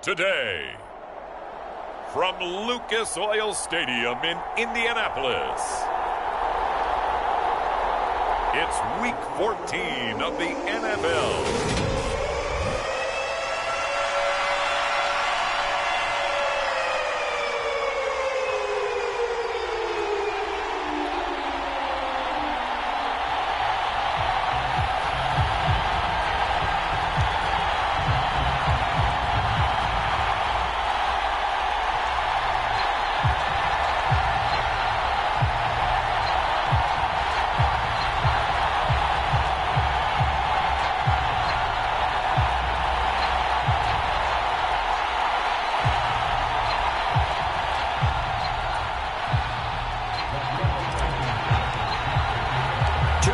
today. From Lucas Oil Stadium in Indianapolis, it's Week 14 of the NFL.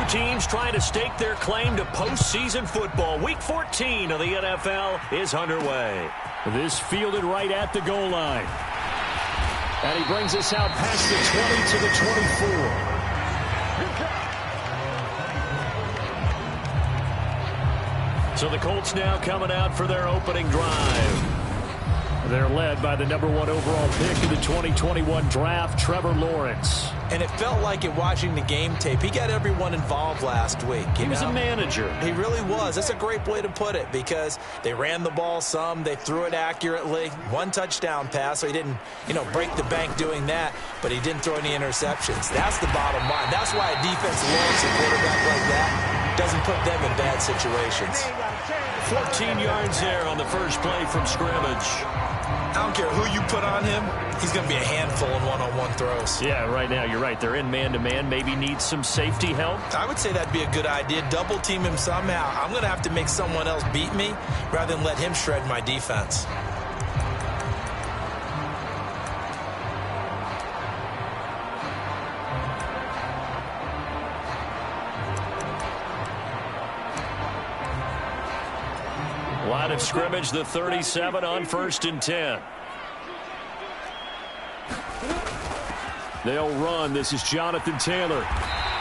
Teams trying to stake their claim to postseason football. Week 14 of the NFL is underway. This fielded right at the goal line. And he brings us out past the 20 to the 24. So the Colts now coming out for their opening drive. They're led by the #1 overall pick of the 2021 draft, Trevor Lawrence. And it felt like it watching the game tape. He got everyone involved last week. He was a manager. He really was. That's a great way to put it because they ran the ball some. They threw it accurately. One touchdown pass, so he didn't, break the bank doing that, but he didn't throw any interceptions. That's the bottom line. That's why a defense loves a quarterback like that. Doesn't put them in bad situations. 14 yards there on the first play from scrimmage. I don't care who you put on him. He's going to be a handful in one-on-one throws. Yeah, right now, you're right. They're in man-to-man. Maybe needs some safety help. I would say that'd be a good idea. Double team him somehow. I'm going to have to make someone else beat me rather than let him shred my defense. Line of scrimmage, the 37 on 1st and 10. They'll run. This is Jonathan Taylor.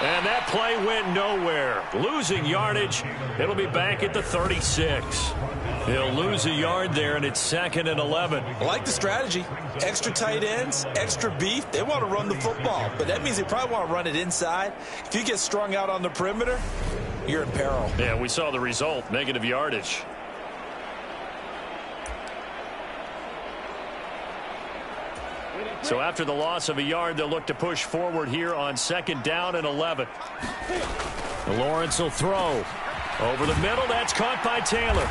And that play went nowhere. Losing yardage. It'll be back at the 36. He'll lose a yard there, and it's 2nd and 11. I like the strategy. Extra tight ends, extra beef. They want to run the football, but that means they probably want to run it inside. If you get strung out on the perimeter, you're in peril. Yeah, we saw the result, negative yardage. So after the loss of a yard, they'll look to push forward here on 2nd down and 11. Lawrence will throw. Over the middle, that's caught by Taylor.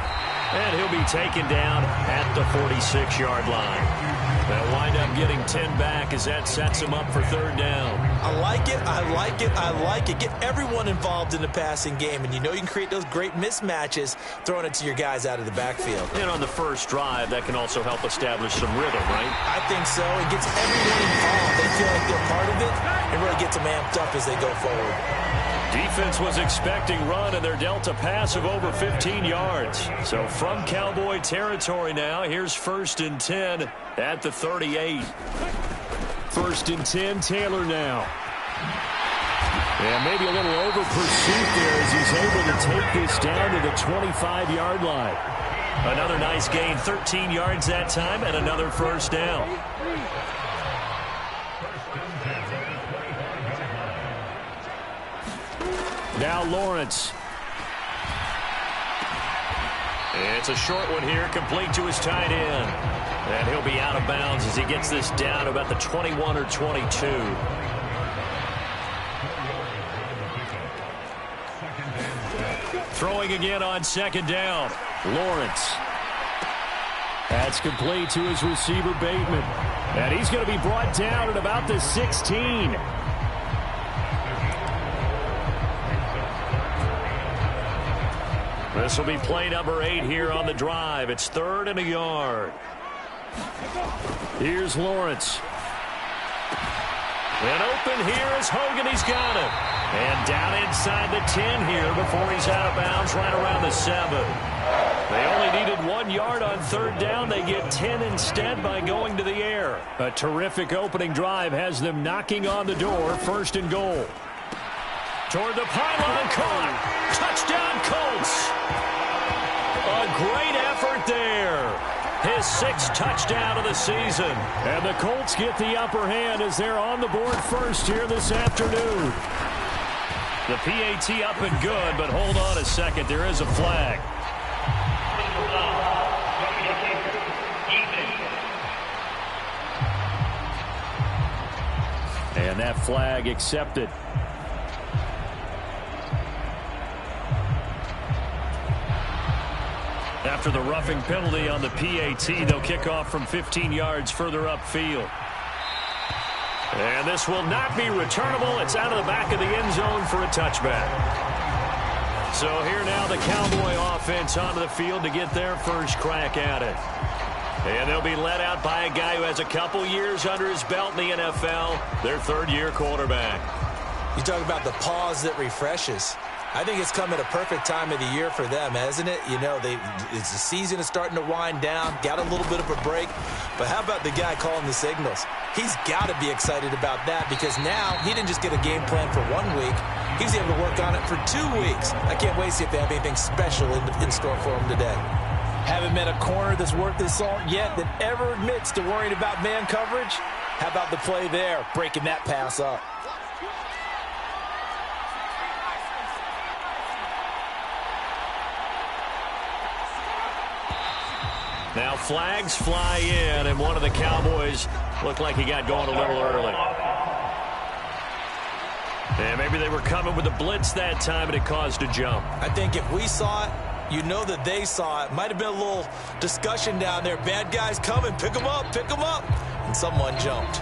And he'll be taken down at the 46-yard line. They'll wind up getting 10 back as that sets him up for 3rd down. I like it, I like it, I like it. Get everyone involved in the passing game, and you can create those great mismatches throwing it to your guys out of the backfield. And on the first drive, that can also help establish some rhythm, right? I think so. It gets everyone involved. They feel like they're part of it, and really gets them amped up as they go forward. Defense was expecting run, and they're dealt a pass of over 15 yards. So from Cowboy territory now, here's 1st and 10 at the 38. 1st and 10, Taylor now. Yeah, maybe a little over pursuit there as he's able to take this down to the 25-yard line. Another nice gain, 13 yards that time, and another 1st down. Now Lawrence. It's a short one here, complete to his tight end. And he'll be out of bounds as he gets this down about the 21 or 22. Throwing again on 2nd down. Lawrence. That's complete to his receiver, Bateman. And he's going to be brought down at about the 16. This will be play number 8 here on the drive. It's 3rd and a yard. Here's Lawrence. And open here is Hogan. He's got him. And down inside the 10 here before he's out of bounds right around the 7. They only needed 1 yard on 3rd down. They get 10 instead by going to the air. A terrific opening drive has them knocking on the door. 1st and goal. Toward the pylon, caught. Touchdown, Colts. A great effort there. his 6th touchdown of the season. And the Colts get the upper hand as they're on the board first here this afternoon. The PAT up and good, but hold on a second. There is a flag. And that flag accepted. After the roughing penalty on the PAT, they'll kick off from 15 yards further upfield. And this will not be returnable. It's out of the back of the end zone for a touchback. So here now the Cowboy offense onto the field to get their first crack at it. And they'll be led out by a guy who has a couple years under his belt in the NFL, their third-year quarterback. You talk about the pause that refreshes. I think it's come at a perfect time of the year for them, hasn't it? You know, the season is starting to wind down, got a little bit of a break. But how about the guy calling the signals? He's got to be excited about that because now he didn't just get a game plan for 1 week. He's able to work on it for 2 weeks. I can't wait to see if they have anything special in store for him today. Haven't met a corner that's worth his salt yet that ever admits to worrying about man coverage. How about the play there, breaking that pass up? Now flags fly in, and one of the Cowboys looked like he got going a little early. And maybe they were coming with a blitz that time, and it caused a jump. I think if we saw it, you know that they saw it. Might have been a little discussion down there. Bad guys coming, pick them up, pick them up. And someone jumped.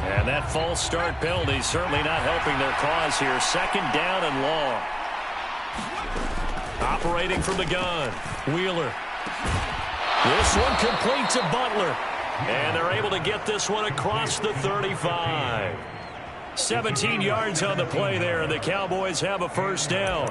And that false start penalty certainly not helping their cause here. 2nd down and long. Operating from the gun, Wheeler. This one complete to Butler. And they're able to get this one across the 35. 17 yards on the play there, and the Cowboys have a first down.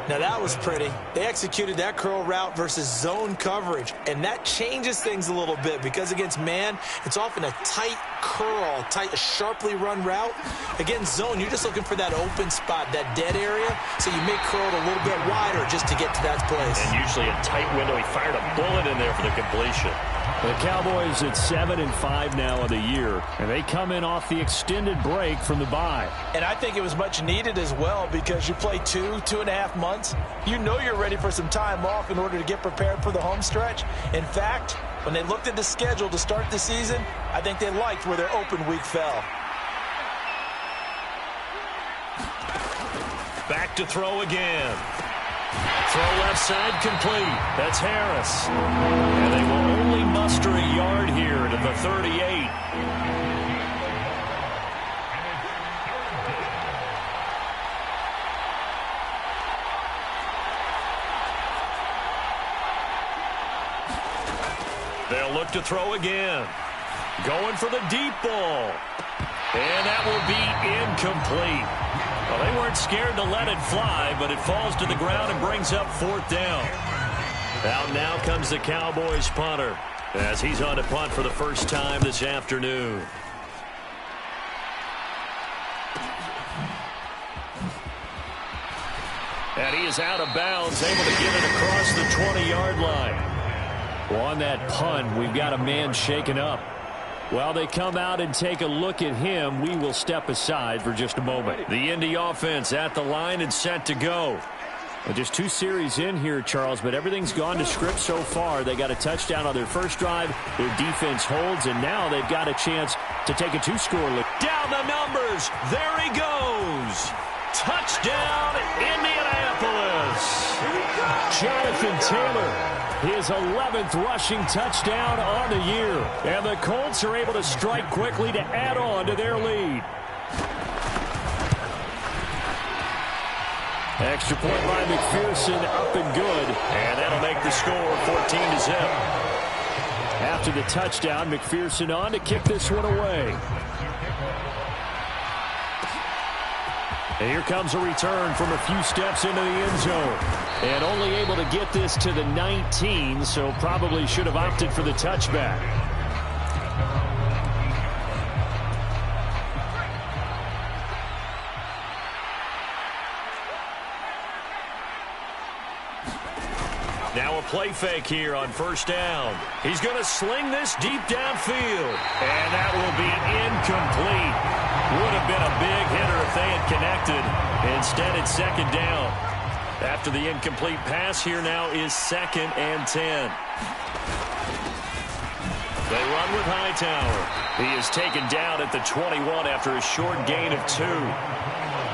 Now that was pretty. They executed that curl route versus zone coverage, and that changes things a little bit because against man, it's often a tight curl, a sharply run route. Against zone, you're just looking for that open spot, that dead area, so you may curl it a little bit wider just to get to that place. And usually a tight window. He fired a bullet in there for the completion. The Cowboys at 7-5 now of the year, and they come in off the extended break from the bye. And I think it was much needed as well because you play 2.5 months. You know you're ready for some time off in order to get prepared for the home stretch. In fact, when they looked at the schedule to start the season, I think they liked where their open week fell. Back to throw again. Throw left side complete. That's Harris. And they will only muster a yard here to the 38. They'll look to throw again. Going for the deep ball. And that will be incomplete. Well, they weren't scared to let it fly, but it falls to the ground and brings up 4th down. Out now comes the Cowboys punter as he's on to punt for the first time this afternoon. And he is out of bounds, able to get it across the 20-yard line. Well, on that punt, we've got a man shaken up. While they come out and take a look at him, we will step aside for just a moment. The Indy offense at the line and set to go. Well, just 2 series in here, Charles, but everything's gone to script so far. They got a touchdown on their first drive. Their defense holds, and now they've got a chance to take a 2-score lead. Down the numbers. There he goes. Touchdown, Indianapolis. Jonathan Taylor. His 11th rushing touchdown on the year. And the Colts are able to strike quickly to add on to their lead. Extra point by McPherson, up and good. And that'll make the score 14-0. After the touchdown, McPherson on to kick this one away. And here comes a return from a few steps into the end zone. And only able to get this to the 19, so probably should have opted for the touchback. a play fake here on first down. He's going to sling this deep downfield. And that will be incomplete. Would have been a big hitter if they had connected. Instead, it's second down. After the incomplete pass, here now is 2nd and 10. They run with Hightower. He is taken down at the 21 after a short gain of 2.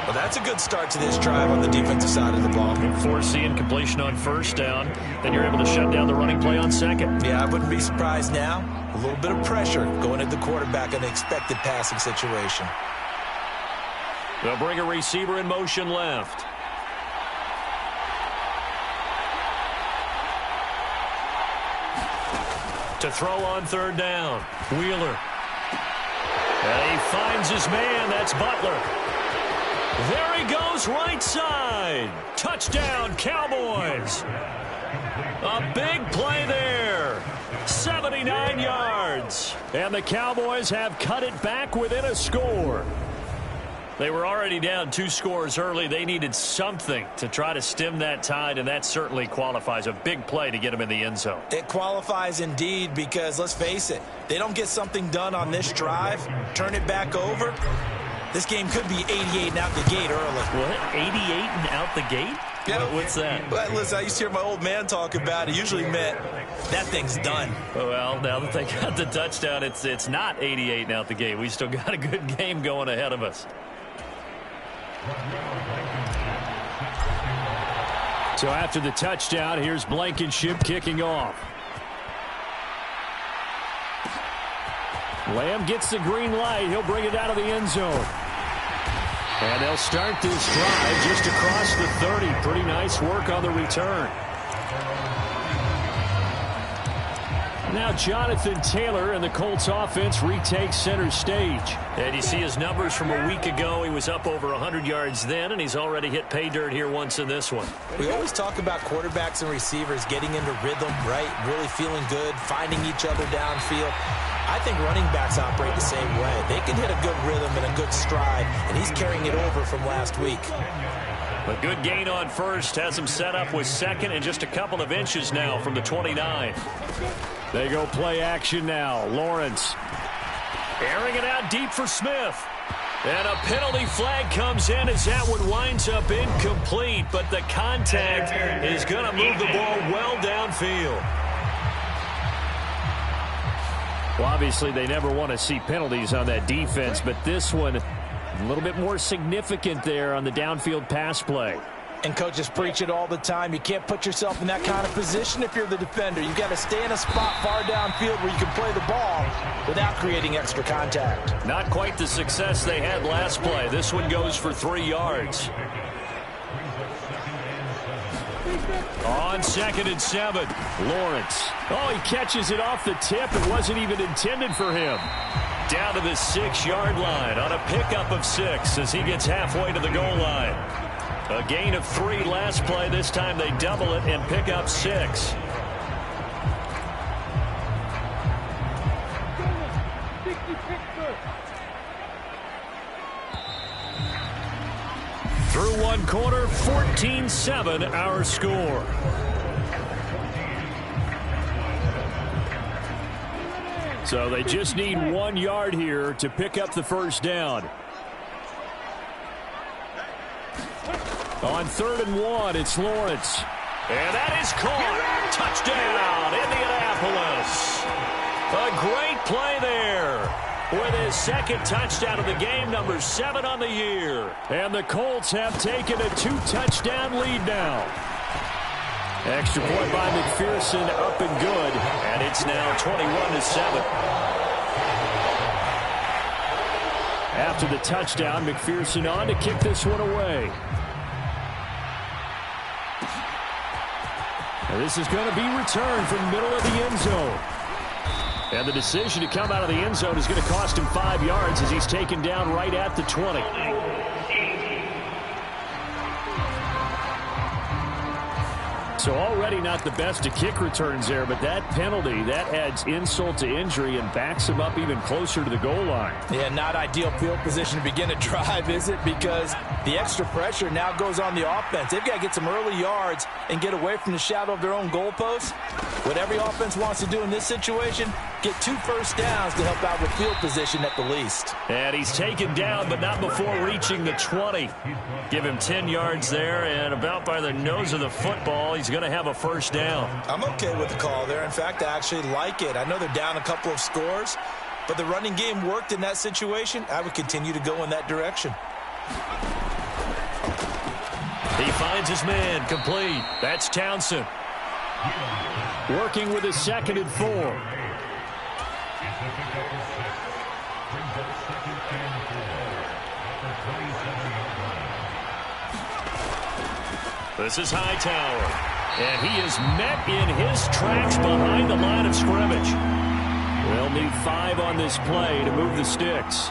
Well, that's a good start to this drive on the defensive side of the ball. Force the incompletion on first down. Then you're able to shut down the running play on second. Yeah, I wouldn't be surprised now. A little bit of pressure going at the quarterback in the expected passing situation. They'll bring a receiver in motion left. To throw on third down. Wheeler. And he finds his man. That's Butler. There he goes, right side. Touchdown, Cowboys. A big play there. 79 yards. And the Cowboys have cut it back within a score. They were already down 2 scores early. They needed something to try to stem that tide, and that certainly qualifies. A big play to get them in the end zone. It qualifies indeed because, let's face it, they don't get something done on this drive, turn it back over, this game could be 88 and out the gate early. What? 88 and out the gate? Yeah. What's that? Well, listen, I used to hear my old man talk about it. Usually meant that thing's done. Well, now that they got the touchdown, it's not 88 and out the gate. We still got a good game going ahead of us. So after the touchdown, here's Blankenship kicking off. Lamb gets the green light. He'll bring it out of the end zone. And they'll start this drive just across the 30. Pretty nice work on the return. Now Jonathan Taylor and the Colts offense retakes center stage. And you see his numbers from a week ago. He was up over 100 yards then, and he's already hit pay dirt here once in this one. We always talk about quarterbacks and receivers getting into rhythm, right? Really feeling good, finding each other downfield. I think running backs operate the same way. They can hit a good rhythm and a good stride, and he's carrying it over from last week. A good gain on first has him set up with second and just a couple of inches now from the 29. They go play action now. Lawrence. Airing it out deep for Smith. And a penalty flag comes in as that one winds up incomplete, but the contact is going to move the ball well downfield. Well, obviously, they never want to see penalties on that defense, but this one a little bit more significant there on the downfield pass play. And coaches preach it all the time. You can't put yourself in that kind of position if you're the defender. You've got to stay in a spot far downfield where you can play the ball without creating extra contact. Not quite the success they had last play. This one goes for 3 yards. On 2nd and 7. Lawrence. Oh, he catches it off the tip. It wasn't even intended for him. Down to the 6-yard line on a pickup of 6 as he gets halfway to the goal line. A gain of 3 last play. This time they double it and pick up 6. Through one quarter, 14-7 our score. So they just need 1 yard here to pick up the first down. On 3rd and 1, it's Lawrence. And that is caught. Touchdown, Indianapolis. A great play there with his 2nd touchdown of the game, number 7 on the year. And the Colts have taken a 2-touchdown lead now. Extra point by McPherson, up and good. And it's now 21-7. After the touchdown, McPherson on to kick this one away. And this is going to be returned from the middle of the end zone. And the decision to come out of the end zone is going to cost him 5 yards as he's taken down right at the 20. So already not the best of kick returns there, but that penalty, that adds insult to injury and backs him up even closer to the goal line. Yeah, not ideal field position to begin a drive, is it? Because the extra pressure now goes on the offense. They've got to get some early yards and get away from the shadow of their own goalposts. What every offense wants to do in this situation, get 2 first downs to help out with field position at the least. And he's taken down, but not before reaching the 20. Give him 10 yards there, and about by the nose of the football, he's going to have a first down. I'm okay with the call there. In fact, I actually like it. I know they're down a couple of scores, but the running game worked in that situation. I would continue to go in that direction. He finds his man, complete. That's Townsend. Working with a 2nd and 4. This is Hightower, and he is met in his tracks behind the line of scrimmage. They'll need 5 on this play to move the sticks.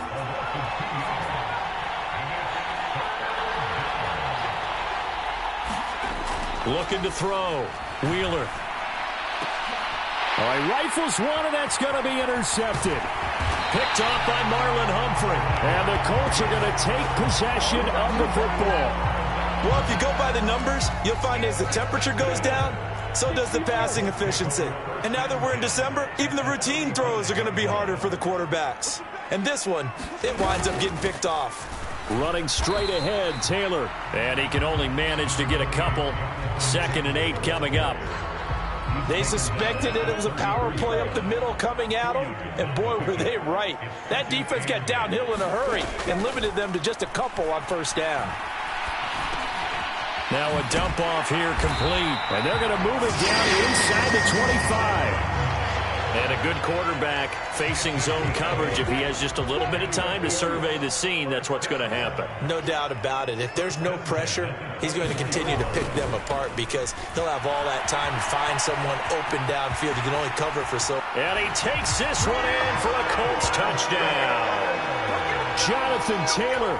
Looking to throw. Wheeler. All right, rifles one, and that's going to be intercepted. Picked off by Marlon Humphrey. And the Colts are going to take possession of the football. Well, if you go by the numbers, you'll find as the temperature goes down, so does the passing efficiency. And now that we're in December, even the routine throws are going to be harder for the quarterbacks. And this one, it winds up getting picked off. Running straight ahead, Taylor. And he can only manage to get a couple. 2nd and 8 coming up. They suspected it was a power play up the middle coming at them, and boy, were they right. That defense got downhill in a hurry and limited them to just a couple on first down. Now a dump off here complete. And they're going to move it down inside the 25. And a good quarterback facing zone coverage. If he has just a little bit of time to survey the scene, that's what's going to happen. No doubt about it. If there's no pressure, he's going to continue to pick them apart because he'll have all that time to find someone open downfield. He can only cover for so. And he takes this one in for a Colts touchdown. Jonathan Taylor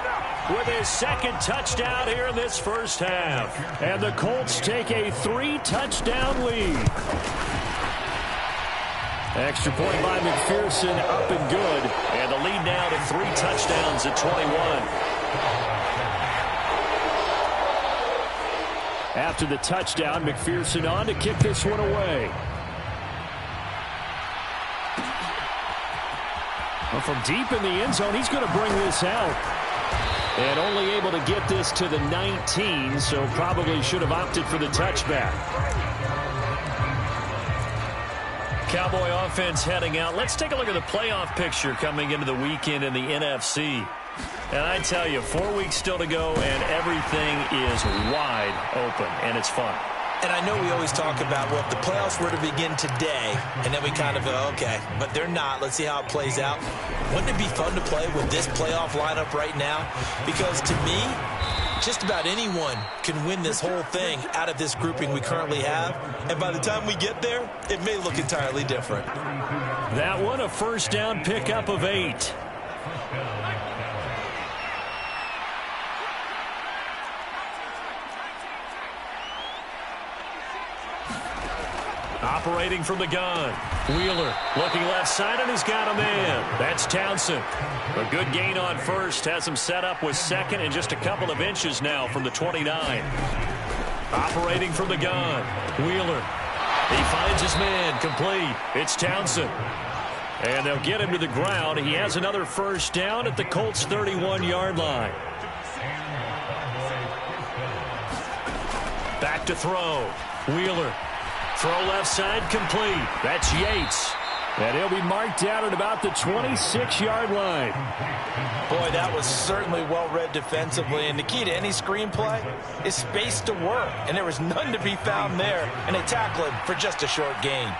with his 2nd touchdown here in this first half. And the Colts take a 3-touchdown lead. Extra point by McPherson, up and good. And the lead now to 3 touchdowns at 21. After the touchdown, McPherson on to kick this one away. Well, from deep in the end zone, he's going to bring this out. And only able to get this to the 19, so probably should have opted for the touchback. Cowboy offense heading out. Let's take a look at the playoff picture coming into the weekend in the NFC. And I tell you, 4 weeks still to go, and everything is wide open, and it's fun. And I know we always talk about, well, if the playoffs were to begin today, and then we kind of go, okay, but they're not. Let's see how it plays out. Wouldn't it be fun to play with this playoff lineup right now? Because to me, just about anyone can win this whole thing out of this grouping we currently have. And by the time we get there, it may look entirely different. That one, a first down pickup of 8. Operating from the gun. Wheeler looking left side, and he's got a man. That's Townsend. A good gain on first. Has him set up with 2nd and just a couple of inches now from the 29. Operating from the gun. Wheeler. He finds his man. Complete. It's Townsend. And they'll get him to the ground. He has another first down at the Colts' 31-yard line. Back to throw. Wheeler. Throw left side complete. That's Yates. And he'll be marked down at about the 26-yard line. Boy, that was certainly well-read defensively. And the key to any screenplay is space to work. And there was none to be found there. And they tackle him for just a short gain.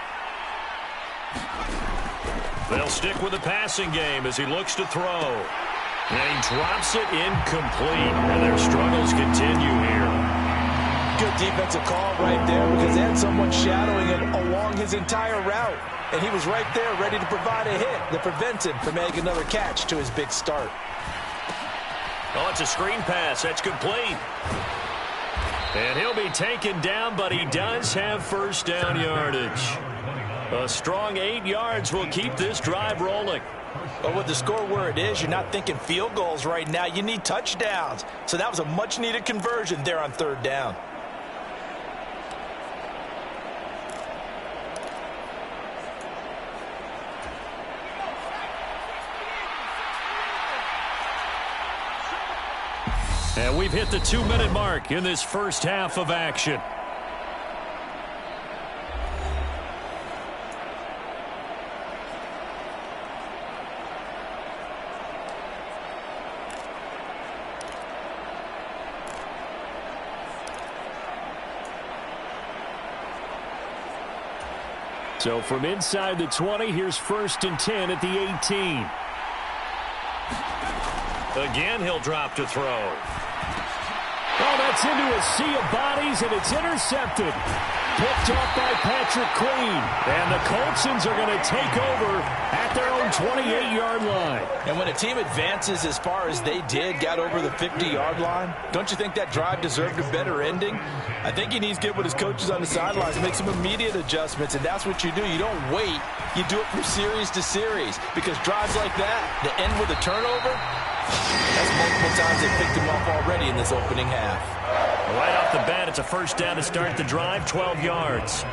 They'll stick with the passing game as he looks to throw. And he drops it incomplete. And their struggles continue here. Good defensive call right there because they had someone shadowing him along his entire route. And he was right there ready to provide a hit that prevents him from making another catch to his big start. Oh, it's a screen pass. That's complete. And he'll be taken down, but he does have first down yardage. A strong 8 yards will keep this drive rolling. But with the score where it is, you're not thinking field goals right now. You need touchdowns. So that was a much-needed conversion there on third down. And we've hit the 2-minute mark in this first half of action. So from inside the 20, here's 1st and 10 at the 18. Again, he'll drop to throw. Oh, that's into a sea of bodies, and it's intercepted. Picked off by Patrick Queen. And the Coltsons are going to take over at their own 28-yard line. And when a team advances as far as they did, got over the 50-yard line, don't you think that drive deserved a better ending? I think he needs to get with his coaches on the sidelines, make some immediate adjustments, and that's what you do. You don't wait. You do it from series to series, because drives like that, that end with a turnover, that's multiple times they picked him off already in this opening half. Right off the bat, it's a first down to start the drive, 12 yards.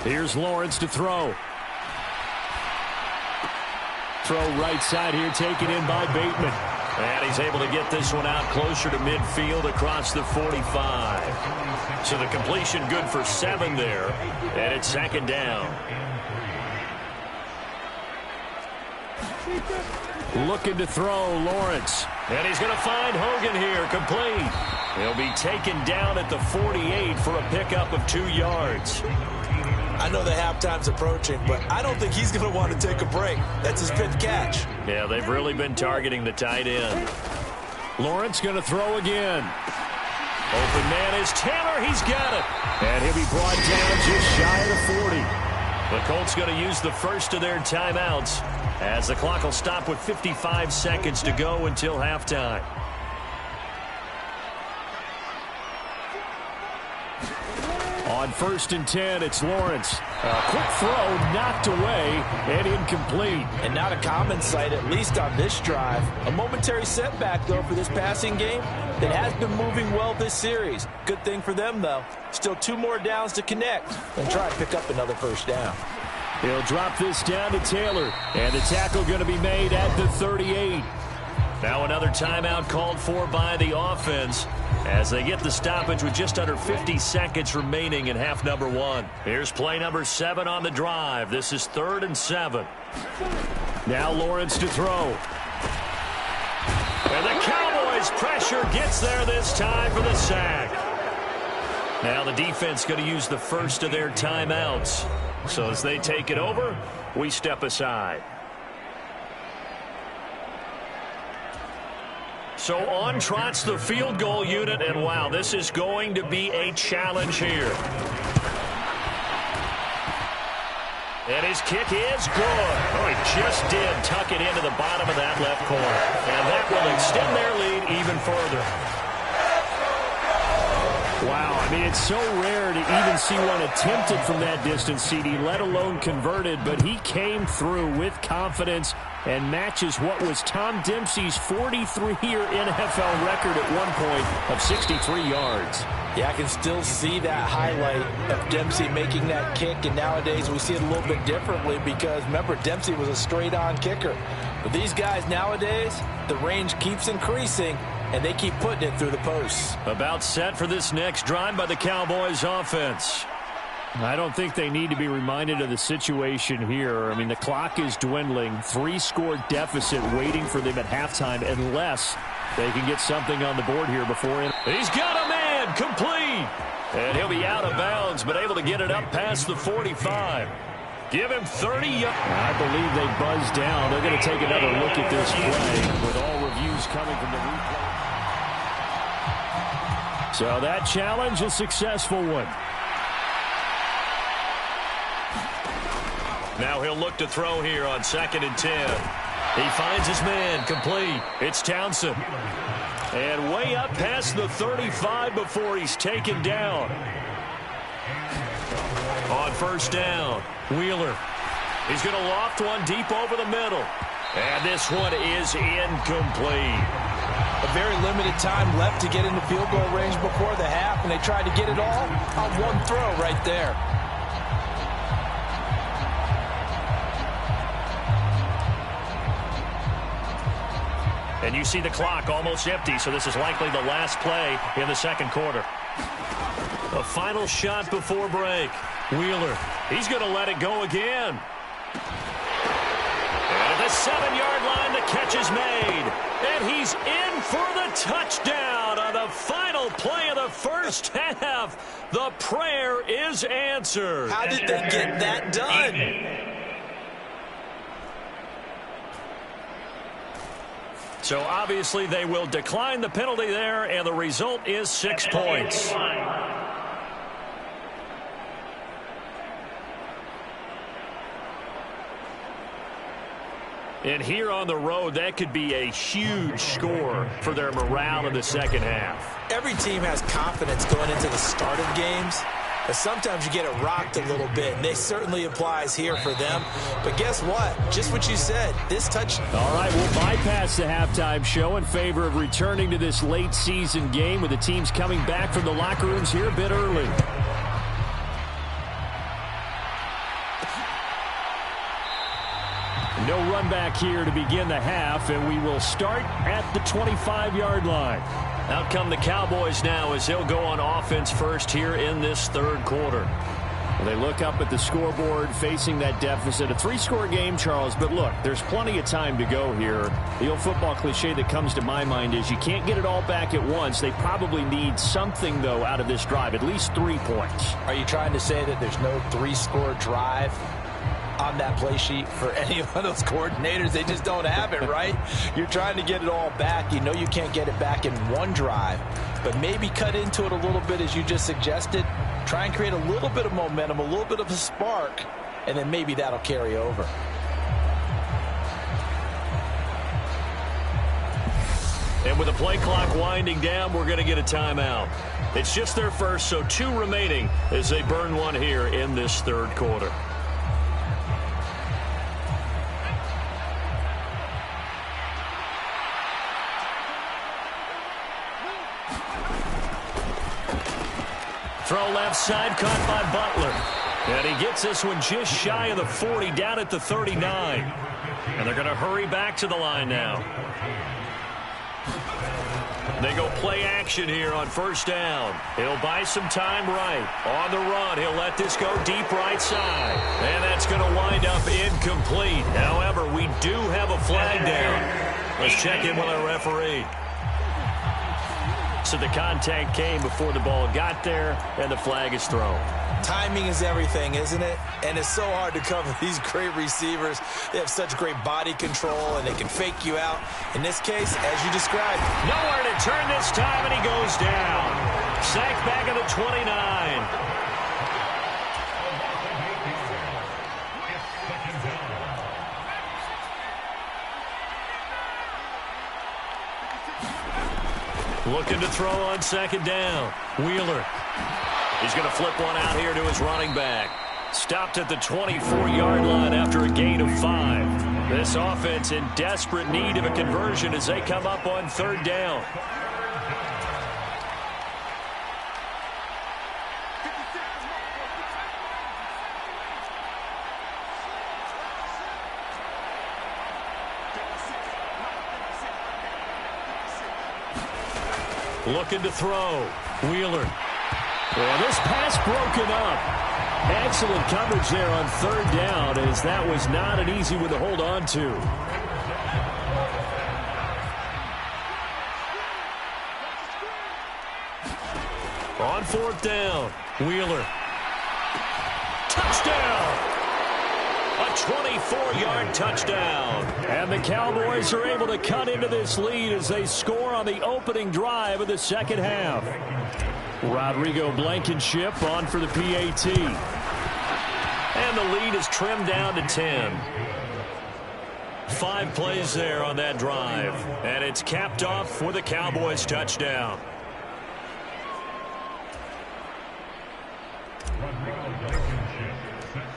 Here's Lawrence to throw. Throw right side here, taken in by Bateman. And he's able to get this one out closer to midfield across the 45. So the completion good for 7 there, and it's 2nd down. Looking to throw, Lawrence. And he's going to find Hogan here, complete. He'll be taken down at the 48 for a pickup of 2 yards. I know the halftime's approaching, but I don't think he's going to want to take a break. That's his 5th catch. Yeah, they've really been targeting the tight end. Lawrence going to throw again. Open man is Taylor. He's got it. And he'll be brought down just shy of the 40. The Colts going to use the first of their timeouts, as the clock will stop with 55 seconds to go until halftime. On 1st and 10, it's Lawrence. A quick throw knocked away and incomplete. And not a common sight, at least on this drive. A momentary setback, though, for this passing game that has been moving well this series. Good thing for them, though. Still 2 more downs to connect and try to pick up another first down. He'll drop this down to Taylor. And the tackle going to be made at the 38. Now another timeout called for by the offense as they get the stoppage with just under 50 seconds remaining in half number 1. Here's play number 7 on the drive. This is 3rd and 7. Now Lawrence to throw. And the Cowboys pressure gets there this time for the sack. Now the defense going to use the first of their timeouts. So as they take it over, we step aside. So on trots the field goal unit, and wow, this is going to be a challenge here. And his kick is good. Oh, he just did tuck it into the bottom of that left corner. And that will extend their lead even further. Wow, I mean, it's so rare to even see one attempted from that distance, CD, let alone converted, but he came through with confidence and matches what was Tom Dempsey's 43-year NFL record at one point of 63 yards. Yeah, I can still see that highlight of Dempsey making that kick, and nowadays we see it a little bit differently because, remember, Dempsey was a straight-on kicker. But these guys nowadays, the range keeps increasing, and they keep putting it through the posts. About set for this next drive by the Cowboys offense. I don't think they need to be reminded of the situation here. I mean, the clock is dwindling. 3-score deficit waiting for them at halftime unless they can get something on the board here before him. He's got a man, complete. And he'll be out of bounds, but able to get it up past the 45. Give him 30 yards. I believe they buzzed down. They're going to take another look at this play with all reviews coming from the replay. So that challenge, a successful one. Now he'll look to throw here on 2nd and 10. He finds his man, complete. It's Townsend. And way up past the 35 before he's taken down. On first down, Wheeler. He's going to loft one deep over the middle. And this one is incomplete. A very limited time left to get into field goal range before the half, and they tried to get it all on one throw right there. And you see the clock almost empty, so this is likely the last play in the second quarter. A final shot before break. Wheeler, he's going to let it go again. And at the 7-yard line, the catch is made. And he's in for the touchdown on the final play of the first half. The prayer is answered. How did they get that done? So obviously they will decline the penalty there, and the result is 6 points. And here on the road, that could be a huge score for their morale in the second half. Every team has confidence going into the start of games, but sometimes you get it rocked a little bit, and this certainly applies here for them. But guess what? Just what you said, this touch. All right, we'll bypass the halftime show in favor of returning to this late season game with the teams coming back from the locker rooms here a bit early. No run back here to begin the half, and we will start at the 25-yard line. Out come the Cowboys now as they'll go on offense first here in this third quarter. Well, they look up at the scoreboard facing that deficit. A 3-score game, Charles, but look, there's plenty of time to go here. The old football cliche that comes to my mind is you can't get it all back at once. They probably need something, though, out of this drive, at least 3 points. Are you trying to say that there's no 3-score drive on that play sheet for any of those coordinators? They just don't have it, right? You're trying to get it all back. You know you can't get it back in one drive, but maybe cut into it a little bit as you just suggested. Try and create a little bit of momentum, a little bit of a spark, and then maybe that'll carry over. And with the play clock winding down, we're going to get a timeout. It's just their first, so 2 remaining as they burn one here in this third quarter. Throw left side, caught by Butler. And he gets this one just shy of the 40, down at the 39. And they're going to hurry back to the line now. They go play action here on first down. He'll buy some time right. On the run, he'll let this go deep right side. And that's going to wind up incomplete. However, we do have a flag down. Let's check in with our referee. So the contact came before the ball got there, and the flag is thrown. Timing is everything, isn't it? And it's so hard to cover these great receivers. They have such great body control, and they can fake you out. In this case, as you described, nowhere to turn this time, and he goes down. Sacked back at the 29. Looking to throw on second down. Wheeler. He's going to flip one out here to his running back. Stopped at the 24-yard line after a gain of 5. This offense in desperate need of a conversion as they come up on third down. Looking to throw. Wheeler. Well, this pass broken up. Excellent coverage there on third down, as that was not an easy one to hold on to. On fourth down, Wheeler. Touchdown! A 24-yard touchdown. And the Cowboys are able to cut into this lead as they score on the opening drive of the second half. Rodrigo Blankenship on for the PAT. And the lead is trimmed down to 10. 5 plays there on that drive, and it's capped off with a Cowboys touchdown.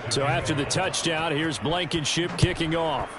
So after the touchdown, here's Blankenship kicking off.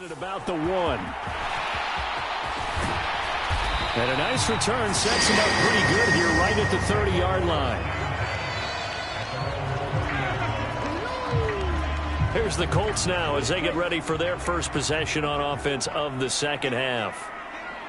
At about the 1. And a nice return sets him up pretty good here right at the 30-yard line. Here's the Colts now as they get ready for their first possession on offense of the second half.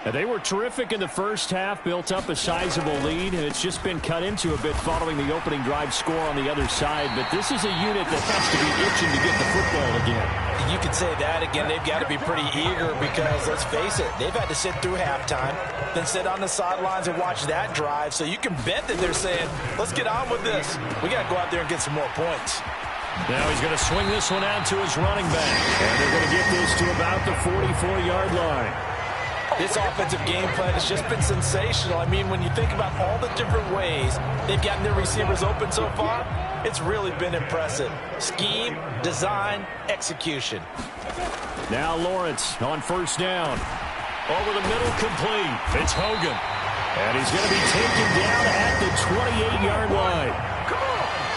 Now, they were terrific in the first half, built up a sizable lead, and it's just been cut into a bit following the opening drive score on the other side. But this is a unit that has to be itching to get the football again. You could say that again. They've got to be pretty eager because, let's face it, they've had to sit through halftime, then sit on the sidelines and watch that drive. So you can bet that they're saying, let's get on with this. We got to go out there and get some more points. Now he's going to swing this one out to his running back. And they're going to get this to about the 44-yard line. This offensive game plan has just been sensational. I mean, when you think about all the different ways they've gotten their receivers open so far, it's really been impressive. Scheme, design, execution. Now Lawrence on first down. Over the middle, complete. It's Hogan. And he's going to be taken down at the 28-yard line.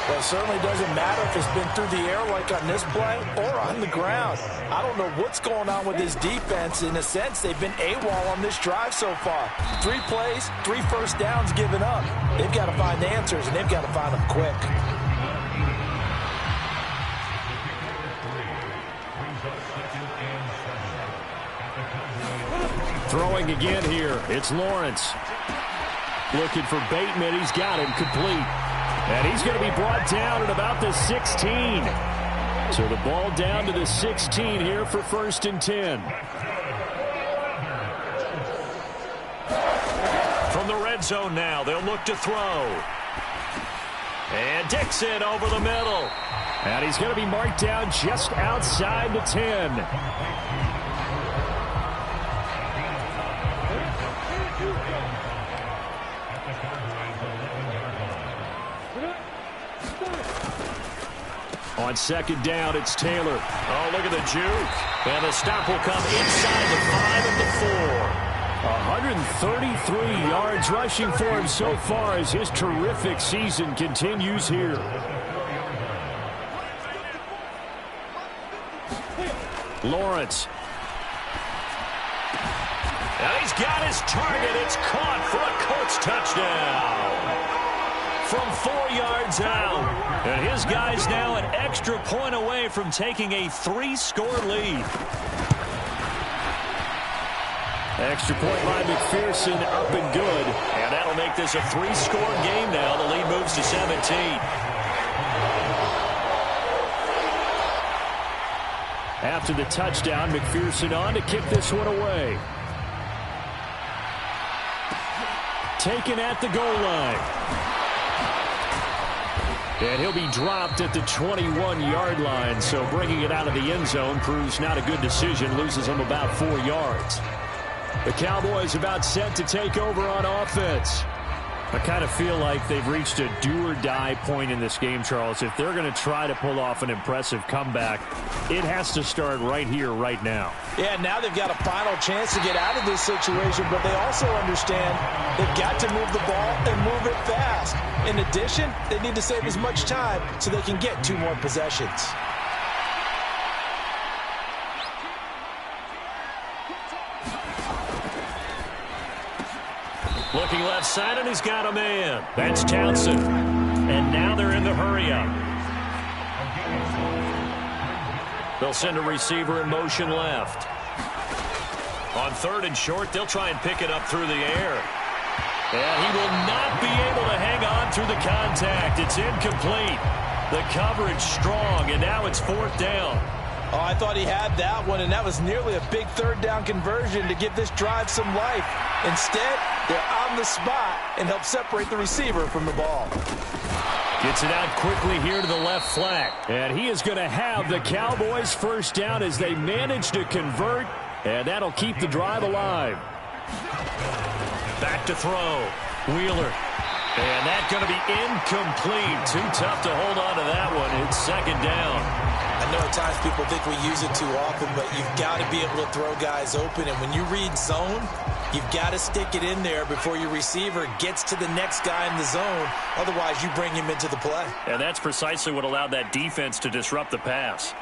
Well, it certainly doesn't matter if it's been through the air like on this play or on the ground. I don't know what's going on with this defense. In a sense, they've been AWOL on this drive so far. 3 plays, 3 first downs given up. They've got to find answers, and they've got to find them quick. Throwing again here. It's Lawrence. Looking for Bateman. He's got him complete. And he's going to be brought down at about the 16. So the ball down to the 16 here for 1st and 10. From the red zone now, they'll look to throw. And Dixon over the middle. And he's going to be marked down just outside the 10. On second down, it's Taylor. Oh, look at the juke. And the stop will come inside the 5 and the 4. 133 yards rushing for him so far as his terrific season continues here. Lawrence. And he's got his target. It's caught for a Colts touchdown. From 4 yards out. And his guy's now an extra point away from taking a 3-score lead. Extra point by McPherson, up and good. And that'll make this a 3-score game now. The lead moves to 17. After the touchdown, McPherson on to kick this one away. Taken at the goal line. And he'll be dropped at the 21-yard line, so bringing it out of the end zone proves not a good decision, loses him about 4 yards. The Cowboys about set to take over on offense. I kind of feel like they've reached a do-or-die point in this game, Charles. If they're going to try to pull off an impressive comeback, it has to start right here, right now. Yeah, now they've got a final chance to get out of this situation, but they also understand they've got to move the ball and move it fast. In addition, they need to save as much time so they can get 2 more possessions. Looking left side, and he's got a man. That's Townsend. And now they're in the hurry-up. They'll send a receiver in motion left. On 3rd and short, they'll try and pick it up through the air. And he will not be able to hang on through the contact. It's incomplete. The coverage strong, and now it's 4th down. Oh, I thought he had that one, and that was nearly a big 3rd down conversion to give this drive some life. Instead, they're on the spot and help separate the receiver from the ball. Gets it out quickly here to the left flat. And he is going to have the Cowboys 1st down as they manage to convert, and that'll keep the drive alive. Back to throw. Wheeler. And that's going to be incomplete. Too tough to hold on to that one. It's 2nd down. I know at times people think we use it too often, but you've got to be able to throw guys open. And when you read zone, you've got to stick it in there before your receiver gets to the next guy in the zone. Otherwise, you bring him into the play. And that's precisely what allowed that defense to disrupt the pass.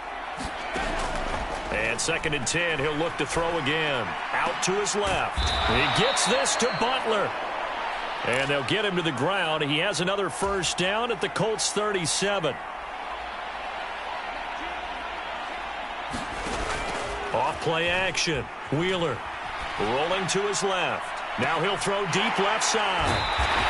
And 2nd and 10, he'll look to throw again. Out to his left. He gets this to Butler. And they'll get him to the ground. He has another first down at the Colts 37. Off play action. Wheeler rolling to his left. Now he'll throw deep left side.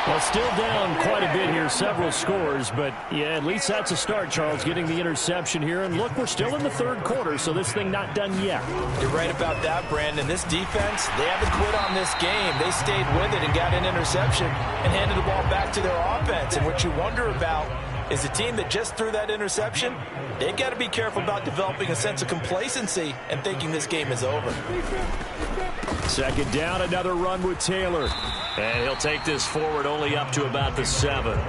Well, still down quite a bit here, several scores, but yeah, at least that's a start, Charles, getting the interception here. And look, we're still in the 3rd quarter, so this thing not done yet. You're right about that, Brandon. This defense, they haven't quit on this game. They stayed with it and got an interception and handed the ball back to their offense. And what you wonder about is the team that just threw that interception, they've got to be careful about developing a sense of complacency and thinking this game is over. 2nd down, another run with Taylor. And he'll take this forward only up to about the 7.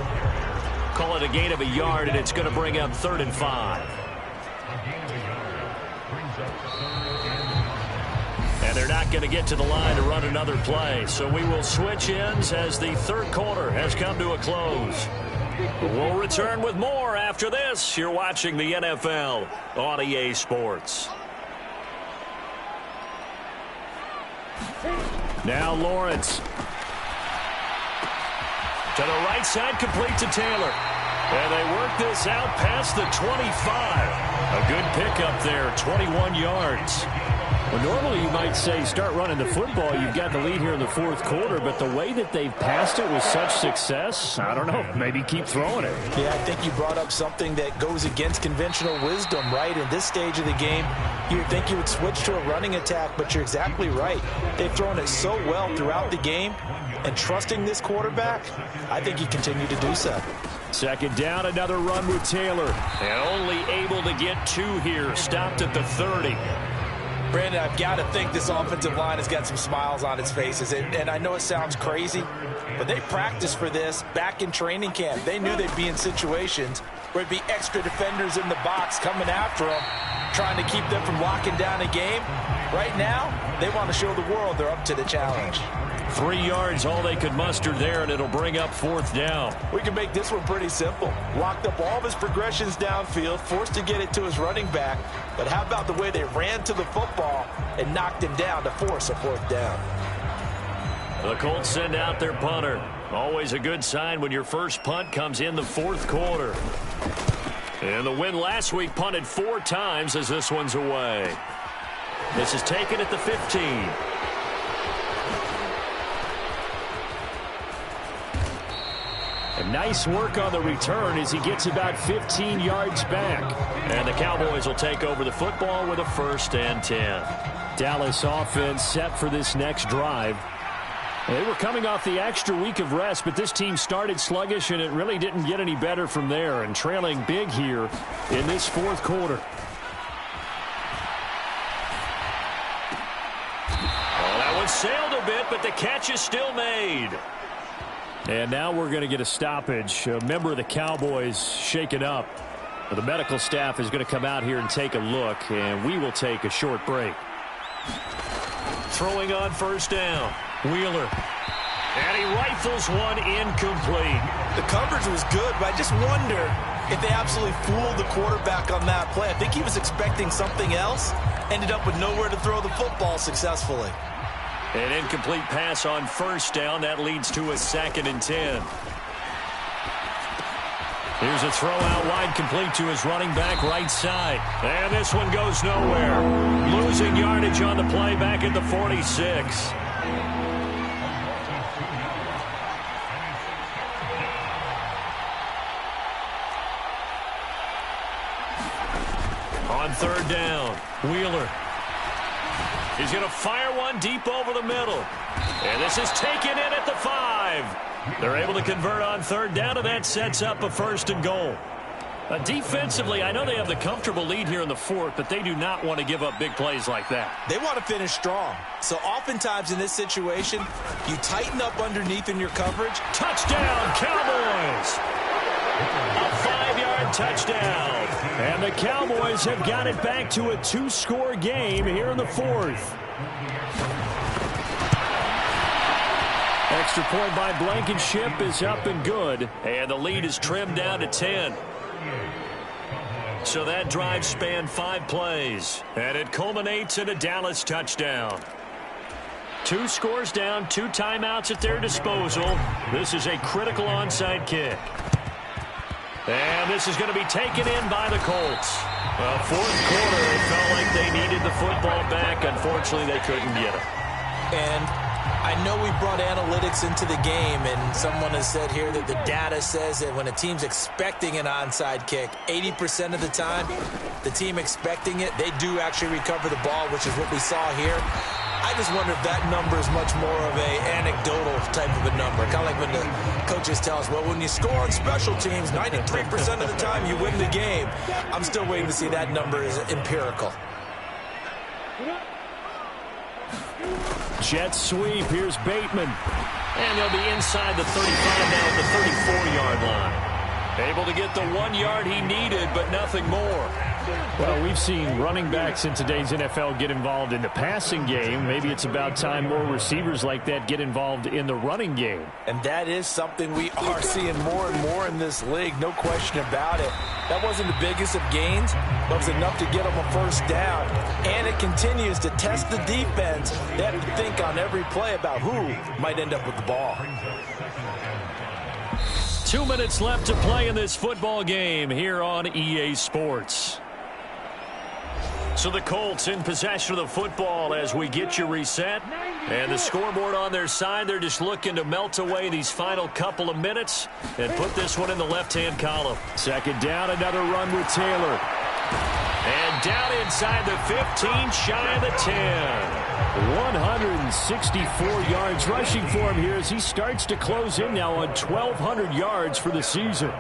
Call it a gain of a yard, and it's going to bring up 3rd and 5. And they're not going to get to the line to run another play. So we will switch ends as the 3rd quarter has come to a close. We'll return with more after this. You're watching the NFL on EA Sports. Now Lawrence. To the right side, complete to Taylor. And they work this out past the 25. A good pickup there, 21 yards. Well, normally you might say start running the football. You've got the lead here in the 4th quarter, but the way that they've passed it with such success, I don't know, maybe keep throwing it. Yeah, I think you brought up something that goes against conventional wisdom, right? In this stage of the game, you'd think you would switch to a running attack, but you're exactly right. They've thrown it so well throughout the game, and trusting this quarterback, I think you continue to do so. 2nd down, another run with Taylor. And only able to get 2 here, stopped at the 30. Brandon, I've got to think this offensive line has got some smiles on its faces. And I know it sounds crazy, but they practiced for this back in training camp. They knew they'd be in situations where it'd be extra defenders in the box coming after them, trying to keep them from locking down a game. Right now, they want to show the world they're up to the challenge. 3 yards, all they could muster there, and it'll bring up 4th down. We can make this one pretty simple. Locked up all of his progressions downfield, forced to get it to his running back. But how about the way they ran to the football and knocked him down to force a 4th down? The Colts send out their punter. Always a good sign when your first punt comes in the 4th quarter. And the win last week punted 4 times as this one's away. This is taken at the 15. And nice work on the return as he gets about 15 yards back. And the Cowboys will take over the football with a 1st and 10. Dallas offense set for this next drive. They were coming off the extra week of rest, but this team started sluggish, and it really didn't get any better from there, and trailing big here in this 4th quarter. Well, that one sailed a bit, but the catch is still made. And now we're going to get a stoppage. A member of the Cowboys shaken up. The medical staff is going to come out here and take a look, and we will take a short break. Throwing on 1st down. Wheeler. And he rifles one incomplete. The coverage was good, but I just wonder if they absolutely fooled the quarterback on that play. I think he was expecting something else. Ended up with nowhere to throw the football successfully. An incomplete pass on 1st down. That leads to a 2nd and 10. Here's a throw out wide, complete to his running back right side. And this one goes nowhere. Losing yardage on the play back at the 46. On 3rd down, Wheeler. He's going to fire one deep over the middle. And this is taken in at the 5. They're able to convert on 3rd down, and that sets up a 1st and goal. Defensively, I know they have the comfortable lead here in the 4th, but they do not want to give up big plays like that. They want to finish strong. So oftentimes in this situation, you tighten up underneath in your coverage. Touchdown, Cowboys! A 5-yard touchdown. And the Cowboys have got it back to a 2-score game here in the 4th. Extra point by Blankenship is up and good. And the lead is trimmed down to 10. So that drive spanned 5 plays, and it culminates in a Dallas touchdown. 2 scores down, 2 timeouts at their disposal. This is a critical onside kick. And this is going to be taken in by the Colts. Well, fourth quarter, it felt like they needed the football back. Unfortunately, they couldn't get it. And I know we brought analytics into the game, and someone has said here that the data says that when a team's expecting an onside kick, 80% of the time, the team expecting it, they do actually recover the ball, which is what we saw here. I just wonder if that number is much more of a anecdotal type of a number. Kind of like when the coaches tell us, well, when you score on special teams, 93% of the time you win the game. I'm still waiting to see that number is empirical. Jet sweep. Here's Bateman. And they'll be inside the 35 now at the 34-yard line. Able to get the 1 yard he needed, but nothing more. Well, we've seen running backs in today's NFL get involved in the passing game. Maybe it's about time more receivers like that get involved in the running game. And that is something we are seeing more and more in this league, no question about it. That wasn't the biggest of gains, but it was enough to get them a first down. And it continues to test the defense. They have to think on every play about who might end up with the ball. 2 minutes left to play in this football game here on EA Sports. So the Colts in possession of the football as we get you reset. And the scoreboard on their side, they're just looking to melt away these final couple of minutes and put this one in the left-hand column. Second down, another run with Taylor. And down inside the 15, shy of the 10. 164 yards rushing for him here as he starts to close in now on 1,200 yards for the season.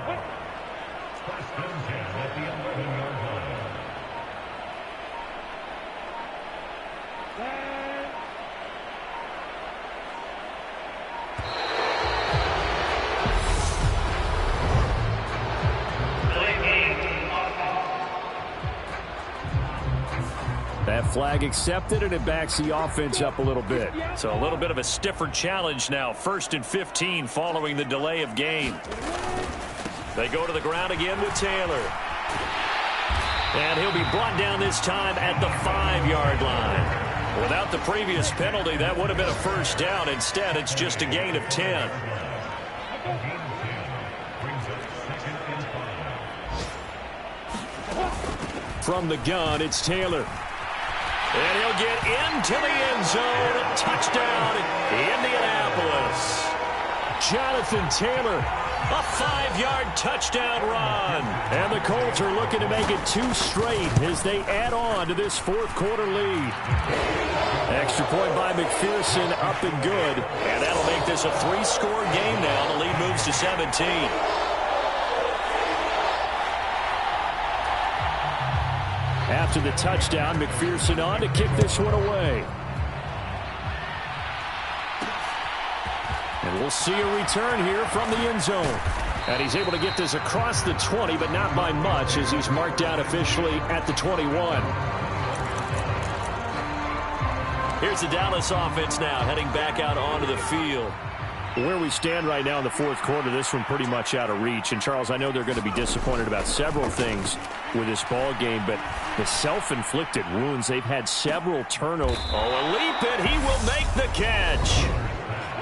That flag accepted, and it backs the offense up a little bit. So a little bit of a stiffer challenge now. 1st and 15 following the delay of game. They go to the ground again with Taylor. And he'll be brought down this time at the 5-yard line. Without the previous penalty, that would have been a first down. Instead, it's just a gain of 10. From the gun, it's Taylor. And he'll get into the end zone. Touchdown, Indianapolis. Jonathan Taylor. A 5-yard touchdown run. And the Colts are looking to make it 2 straight as they add on to this fourth quarter lead. Extra point by McPherson, up and good. And that'll make this a 3-score game now. The lead moves to 17. After the touchdown, McPherson on to kick this one away. And we'll see a return here from the end zone. And he's able to get this across the 20, but not by much as he's marked down officially at the 21. Here's the Dallas offense now heading back out onto the field. Where we stand right now in the fourth quarter, this one pretty much out of reach. And, Charles, I know they're going to be disappointed about several things with this ball game, but the self-inflicted wounds, they've had several turnovers. Oh, a leap, and he will make the catch.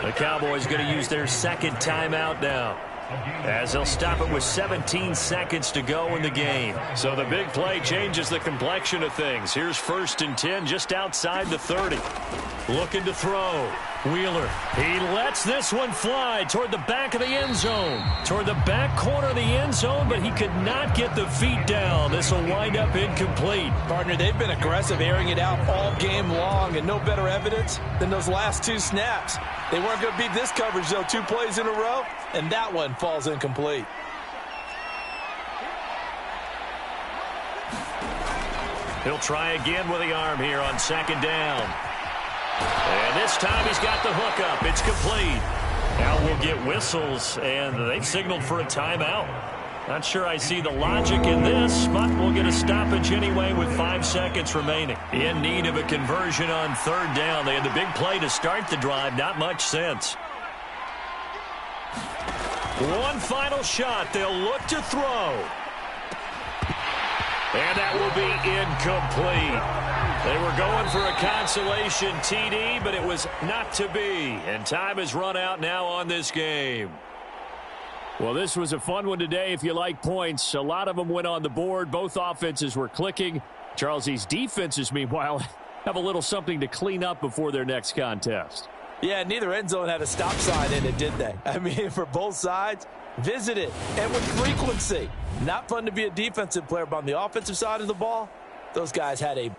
The Cowboys going to use their second timeout now, as they'll stop it with 17 seconds to go in the game. So the big play changes the complexion of things. Here's 1st and 10 just outside the 30. Looking to throw. Wheeler, he lets this one fly toward the back of the end zone. Toward the back corner of the end zone, but he could not get the feet down. This will wind up incomplete. Partner, they've been aggressive, airing it out all game long, and no better evidence than those last 2 snaps. They weren't going to beat this coverage, though, 2 plays in a row, and that one falls incomplete. He'll try again with the arm here on 2nd down. And this time he's got the hook up. It's complete. Now we'll get whistles, and they've signaled for a timeout. Not sure I see the logic in this, but we'll get a stoppage anyway with 5 seconds remaining. In need of a conversion on 3rd down. They had the big play to start the drive. Not much sense. One final shot. They'll look to throw. And that will be incomplete. They were going for a consolation TD, but it was not to be. And time has run out now on this game. Well, this was a fun one today if you like points. A lot of them went on the board. Both offenses were clicking. Charles, these defenses, meanwhile, have a little something to clean up before their next contest. Yeah, neither end zone had a stop sign in it, did they? I mean, for both sides, visit it, and with frequency. Not fun to be a defensive player, but on the offensive side of the ball, those guys had a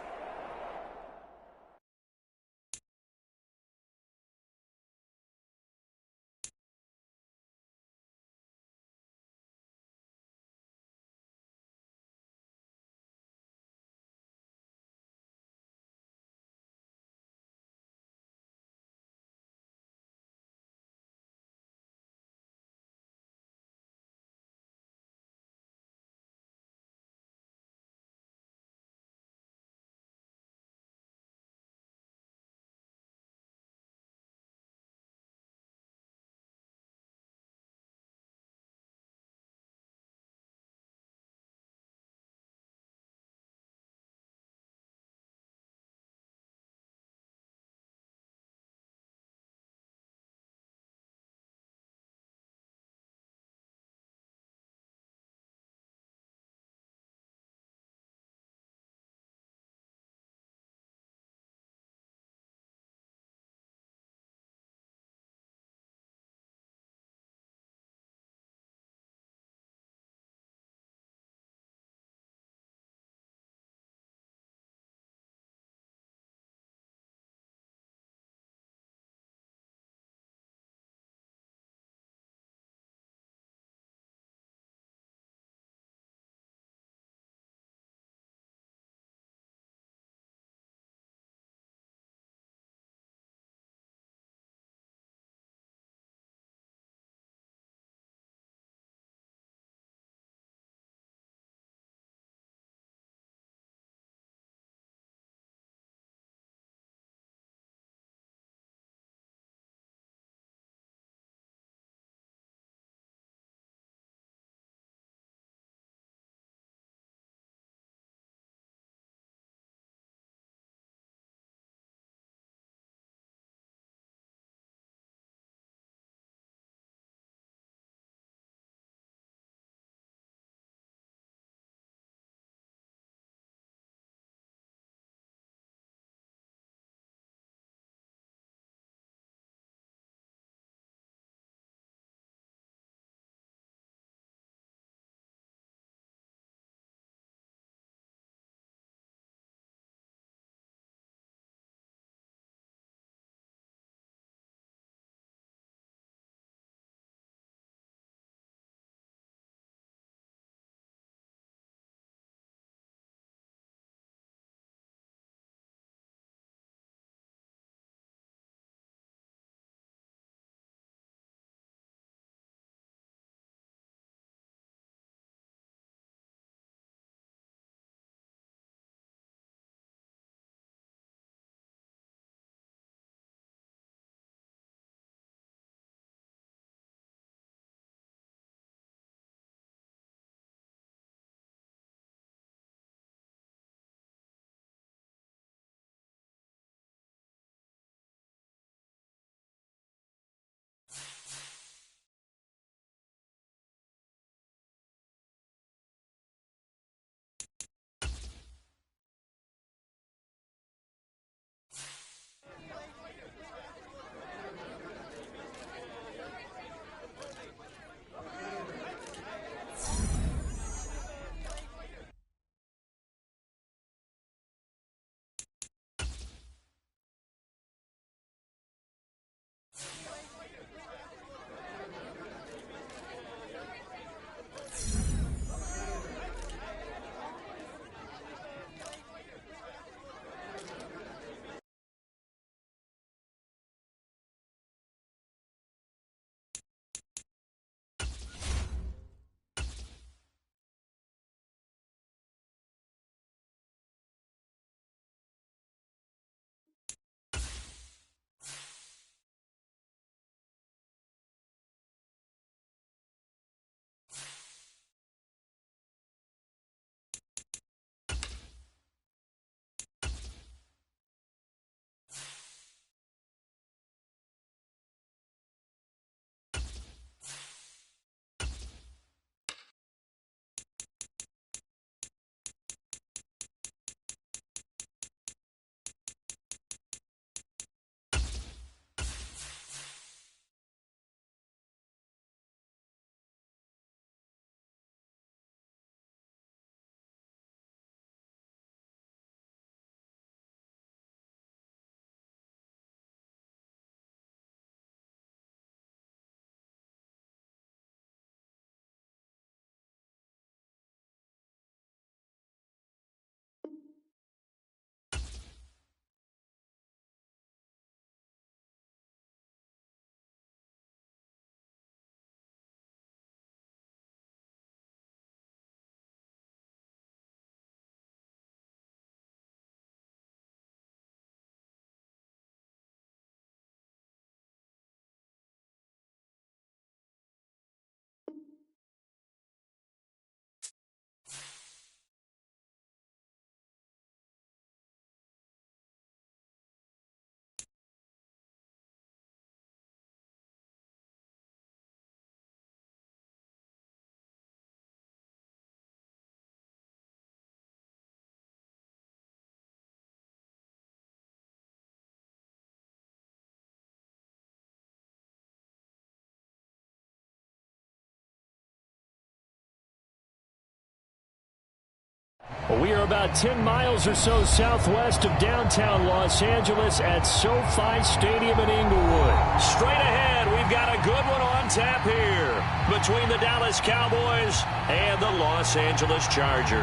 We are about 10 miles or so southwest of downtown Los Angeles at SoFi Stadium in Inglewood. Straight ahead, we've got a good one on tap here between the Dallas Cowboys and the Los Angeles Chargers.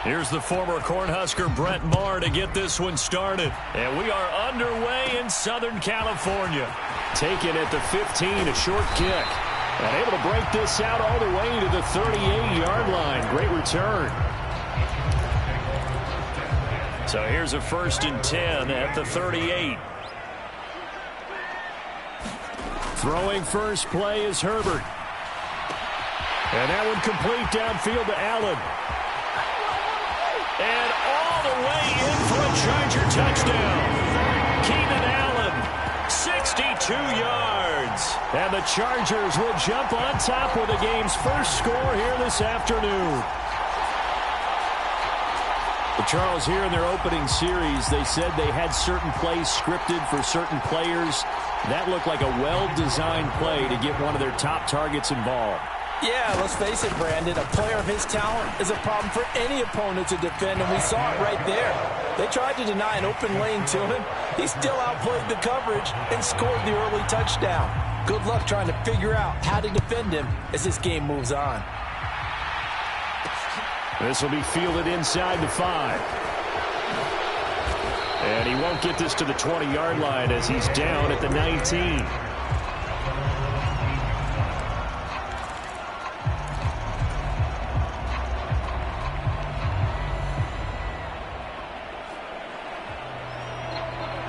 Here's the former Cornhusker Brett Maher to get this one started. And we are underway in Southern California. Taken at the 15, a short kick. And able to break this out all the way to the 38-yard line. Great return. So here's a 1st and 10 at the 38. Throwing first play is Herbert. And that one complete downfield to Allen. And all the way in for a Charger touchdown. Keenan Allen, 62 yards. And the Chargers will jump on top with the game's first score here this afternoon. But Charles, here in their opening series, they said they had certain plays scripted for certain players. That looked like a well-designed play to get one of their top targets involved. Yeah, let's face it, Brandon. A player of his talent is a problem for any opponent to defend, and we saw it right there. They tried to deny an open lane to him. He still outplayed the coverage and scored the early touchdown. Good luck trying to figure out how to defend him as this game moves on. This will be fielded inside the 5. And he won't get this to the 20-yard line as he's down at the 19.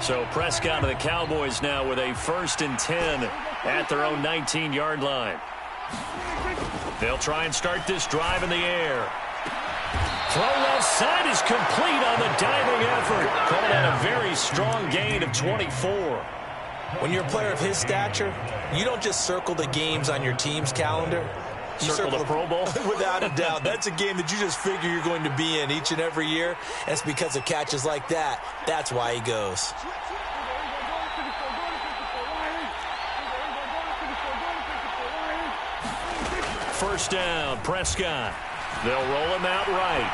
So Prescott of the Cowboys now with a 1st and 10 at their own 19-yard line. They'll try and start this drive in the air. Throw left side is complete on the diving effort. Called out a very strong gain of 24. When you're a player of his stature, you don't just circle the games on your team's calendar. You circle the Pro Bowl? Without a doubt. That's a game that you just figure you're going to be in each and every year. And it's because of catches like that. That's why he goes. First down, Prescott. They'll roll him out right.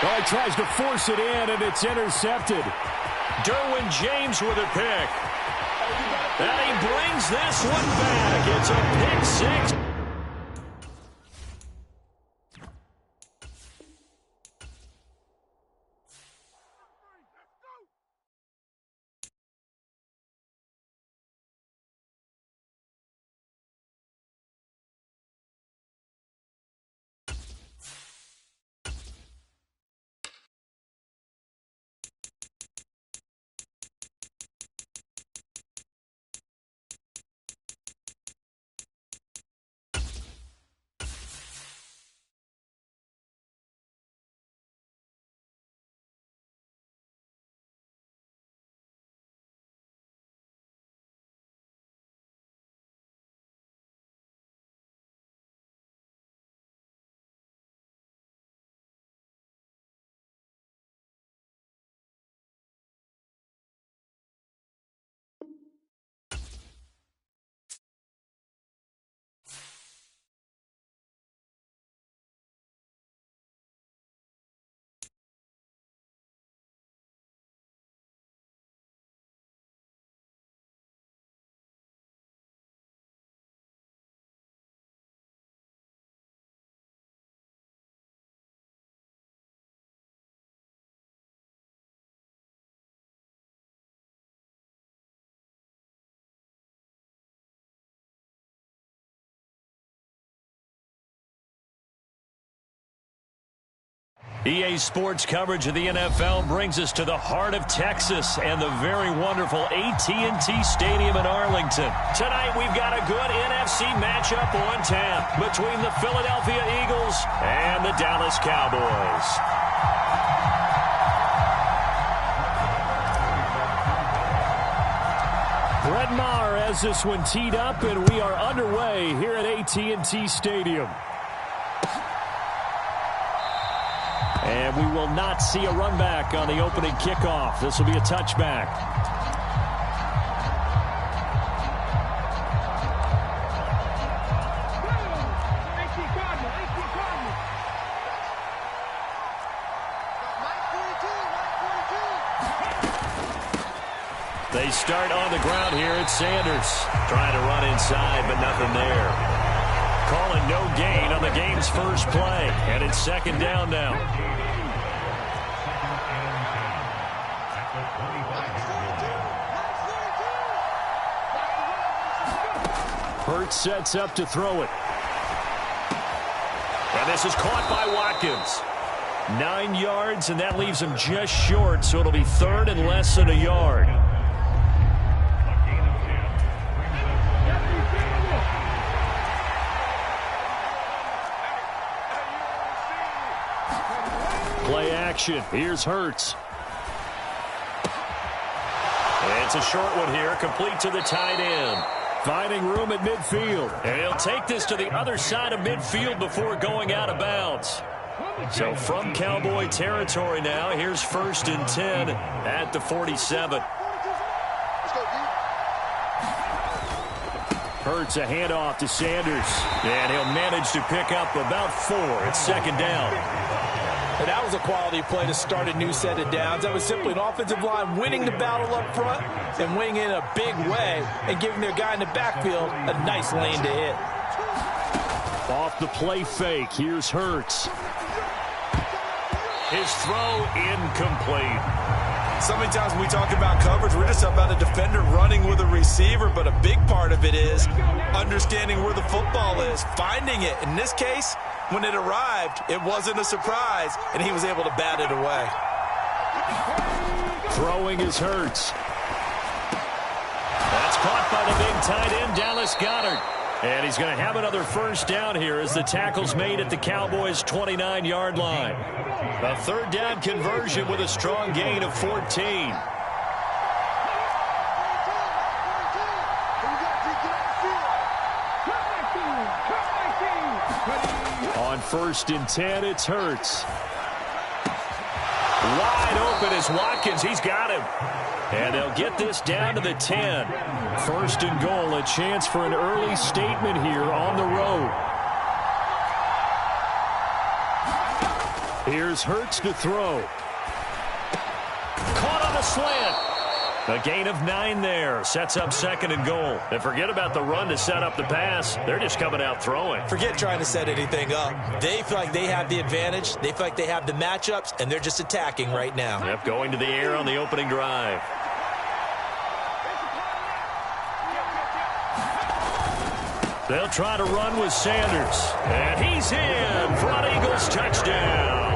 Oh, he tries to force it in, and it's intercepted. Derwin James with a pick. And he brings this one back. It's a pick 6. EA Sports coverage of the NFL brings us to the heart of Texas and the very wonderful AT&T Stadium in Arlington. Tonight we've got a good NFC matchup on tap between the Philadelphia Eagles and the Dallas Cowboys. Brett Maher has this one teed up, and we are underway here at AT&T Stadium. And we will not see a run back on the opening kickoff. This will be a touchback. They start on the ground here. It's Sanders trying to run inside, but nothing there. Calling no gain on the game's first play, and it's second down now. Hurts sets up to throw it. And this is caught by Watkins. 9 yards, and that leaves him just short, so it'll be third and less than a yard. Play action. Here's Hurts. And it's a short one here, complete to the tight end. Finding room at midfield. And he'll take this to the other side of midfield before going out of bounds. So from Cowboy territory now, here's 1st and 10 at the 47. Hurts a handoff to Sanders. And he'll manage to pick up about 4. It's second down. And that was a quality play to start a new set of downs. That was simply an offensive line winning the battle up front and winning in a big way and giving their guy in the backfield a nice lane to hit. Off the play fake, here's Hurts. His throw incomplete. So many times when we talk about coverage, we're just about a defender running with a receiver, but a big part of it is understanding where the football is, finding it. In this case, when it arrived, it wasn't a surprise, and he was able to bat it away. Throwing is Hurts. That's caught by the big tight end, Dallas Goedert. And he's going to have another first down here as the tackle's made at the Cowboys' 29-yard line. A third down conversion with a strong gain of 14. On 1st and 10, it's Hurts. Wide open is Watkins. He's got him. And they'll get this down to the 10. 1st and goal, a chance for an early statement here on the road. Here's Hurts to throw. Caught on a slant. A gain of 9 there. Sets up 2nd and goal. And forget about the run to set up the pass. They're just coming out throwing. Forget trying to set anything up. They feel like they have the advantage. They feel like they have the matchups, and they're just attacking right now. Yep, going to the air on the opening drive. They'll try to run with Sanders. And he's in for an Eagles touchdown.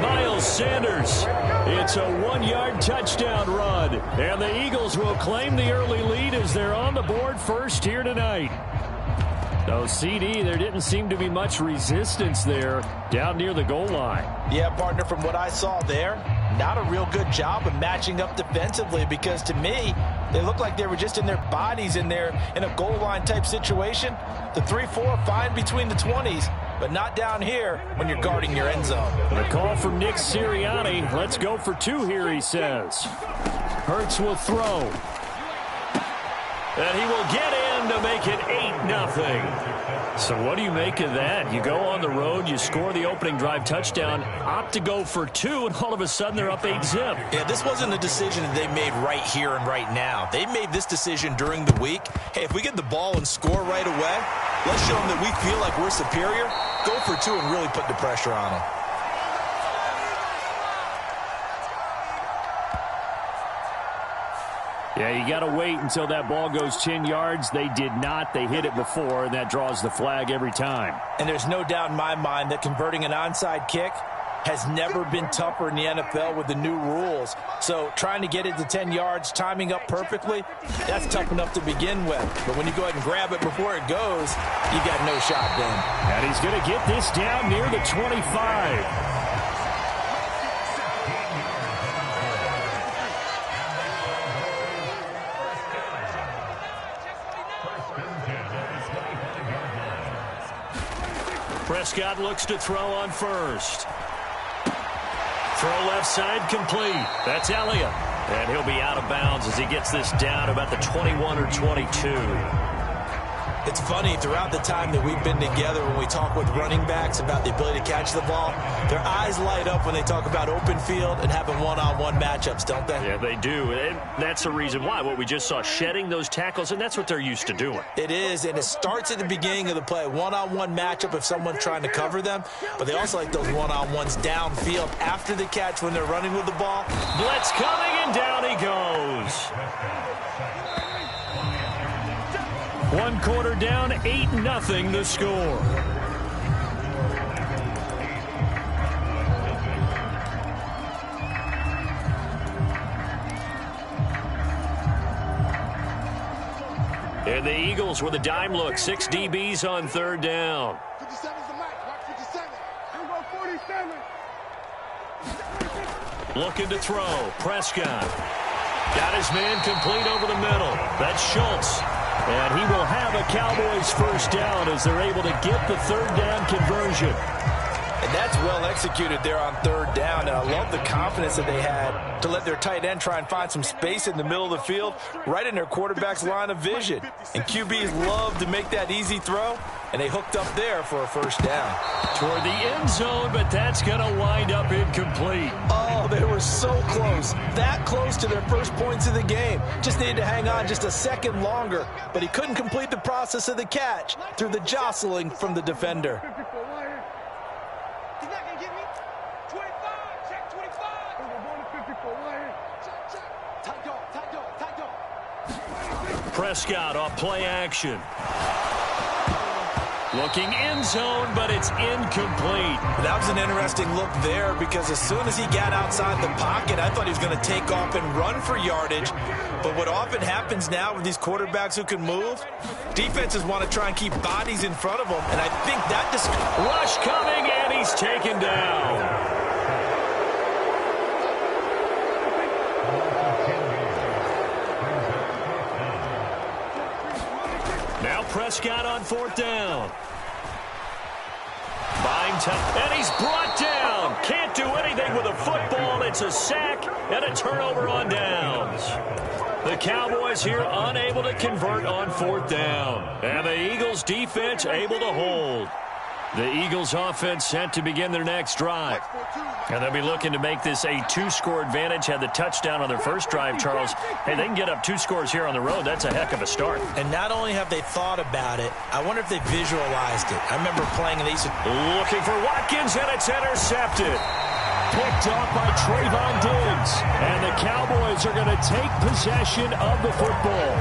Miles Sanders. It's a 1-yard touchdown run. And the Eagles will claim the early lead as they're on the board first here tonight. So, CD, there didn't seem to be much resistance there down near the goal line. Yeah, partner, from what I saw there, not a real good job of matching up defensively because to me, they looked like they were just in their bodies in there in a goal line type situation. The 3-4 fine between the 20s, but not down here when you're guarding your end zone. The call from Nick Sirianni. Let's go for 2 here, he says. Hurts will throw. And he will get in to make it 8-0. So what do you make of that? You go on the road, you score the opening drive touchdown, opt to go for 2, and all of a sudden they're up 8-zip. Yeah, this wasn't a decision that they made right here and right now. They made this decision during the week. Hey, if we get the ball and score right away, let's show them that we feel like we're superior. Go for 2 and really put the pressure on them. Yeah, you got to wait until that ball goes 10 yards. They did not. They hit it before, and that draws the flag every time. And there's no doubt in my mind that converting an onside kick has never been tougher in the NFL with the new rules. So trying to get it to 10 yards, timing up perfectly, that's tough enough to begin with. But when you go ahead and grab it before it goes, you got no shot then. And he's going to get this down near the 25. Prescott looks to throw on first. Throw left side complete. That's Elliott. And he'll be out of bounds as he gets this down about the 21 or 22. It's funny, throughout the time that we've been together, when we talk with running backs about the ability to catch the ball, their eyes light up when they talk about open field and having one-on-one matchups, don't they? Yeah, they do. And that's the reason why. What we just saw, shedding those tackles, and that's what they're used to doing. It is, and it starts at the beginning of the play. One-on-one matchup if someone's trying to cover them, but they also like those one-on-ones downfield after the catch when they're running with the ball. Blitz coming, and down he goes. 1 quarter down, 8-0 the score. And the Eagles with a dime look. 6 DBs on 3rd down. 57's the match. Watch 57. Here we go, 47. Looking to throw. Prescott. Got his man complete over the middle. That's Schultz. And he will have a Cowboys first down as they're able to get the 3rd down conversion. And that's well executed there on 3rd down. And I love the confidence that they had to let their tight end try and find some space in the middle of the field, right in their quarterback's line of vision. And QBs love to make that easy throw, and they hooked up there for a first down. Toward the end zone, but that's going to wind up incomplete. Oh, they were so close. That close to their first points of the game. Just needed to hang on just a second longer, but he couldn't complete the process of the catch through the jostling from the defender. He's not going to get me. 25. Check 25. Tight dog, tight dog, tight dog. Prescott off play action. Looking end zone, but it's incomplete. That was an interesting look there because as soon as he got outside the pocket, I thought he was going to take off and run for yardage. But what often happens now with these quarterbacks who can move, defenses want to try and keep bodies in front of them. And I think that just... Rush coming, and he's taken down. Now Prescott on 4th down. Buying time, and he's brought down. Can't do anything with a football. It's a sack and a turnover on downs. The Cowboys here unable to convert on 4th down. And the Eagles defense able to hold. The Eagles offense set to begin their next drive. And they'll be looking to make this a 2-score advantage. Had the touchdown on their first drive, Charles. Hey, they can get up 2 scores here on the road. That's a heck of a start. And not only have they thought about it, I wonder if they visualized it. I remember playing in these. Looking for Watkins, and it's intercepted. Picked off by Trayvon Diggs. And the Cowboys are going to take possession of the football.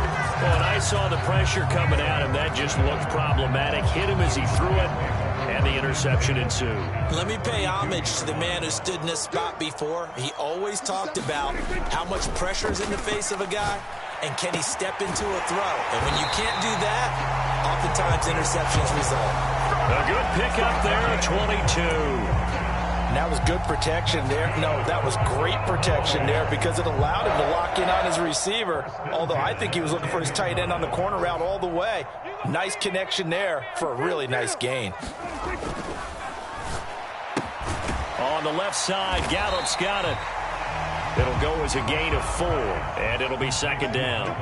And I saw the pressure coming at him. That just looked problematic. Hit him as he threw it. And the interception ensued. Let me pay homage to the man who stood in this spot before. He always talked about how much pressure is in the face of a guy and can he step into a throw. And when you can't do that, oftentimes interceptions result. A good pickup there at 22. And that was good protection there. No, that was great protection there because it allowed him to lock in on his receiver, although I think he was looking for his tight end on the corner route all the way. Nice connection there for a really nice gain. On the left side, Gallup's got it. It'll go as a gain of 4, and it'll be 2nd down.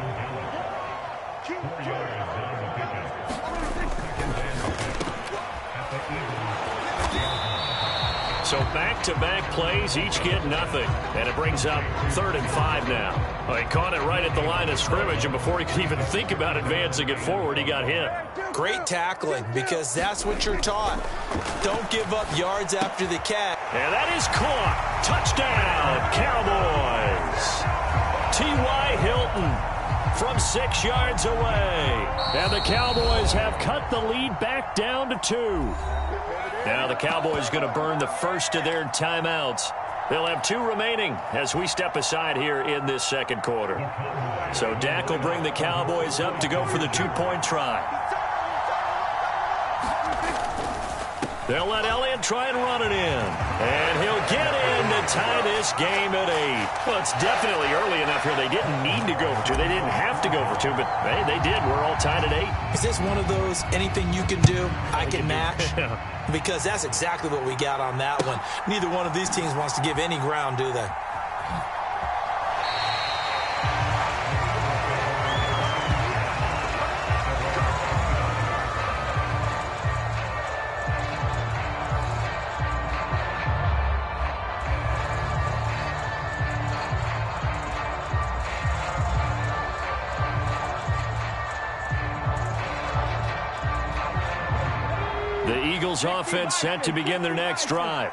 So back-to-back plays, each get nothing. And it brings up 3rd and 5 now. Well, he caught it right at the line of scrimmage, and before he could even think about advancing it forward, he got hit. Great tackling, because that's what you're taught. Don't give up yards after the catch. And that is caught. Touchdown, Cowboys. T.Y. Hilton from 6 yards away. And the Cowboys have cut the lead back down to 2. Now the Cowboys going to burn the first of their timeouts. They'll have 2 remaining as we step aside here in this 2nd quarter. So Dak will bring the Cowboys up to go for the 2-point try. They'll let Elliott try and run it in. And he'll get in to tie this game at 8. Well, it's definitely early enough here. They didn't need to go for 2. They didn't have to go for 2, but hey, they did. We're all tied at 8. Is this one of those anything you can do, I can match? Because that's exactly what we got on that one. Neither one of these teams wants to give any ground, do they? Eagles offense set to begin their next drive.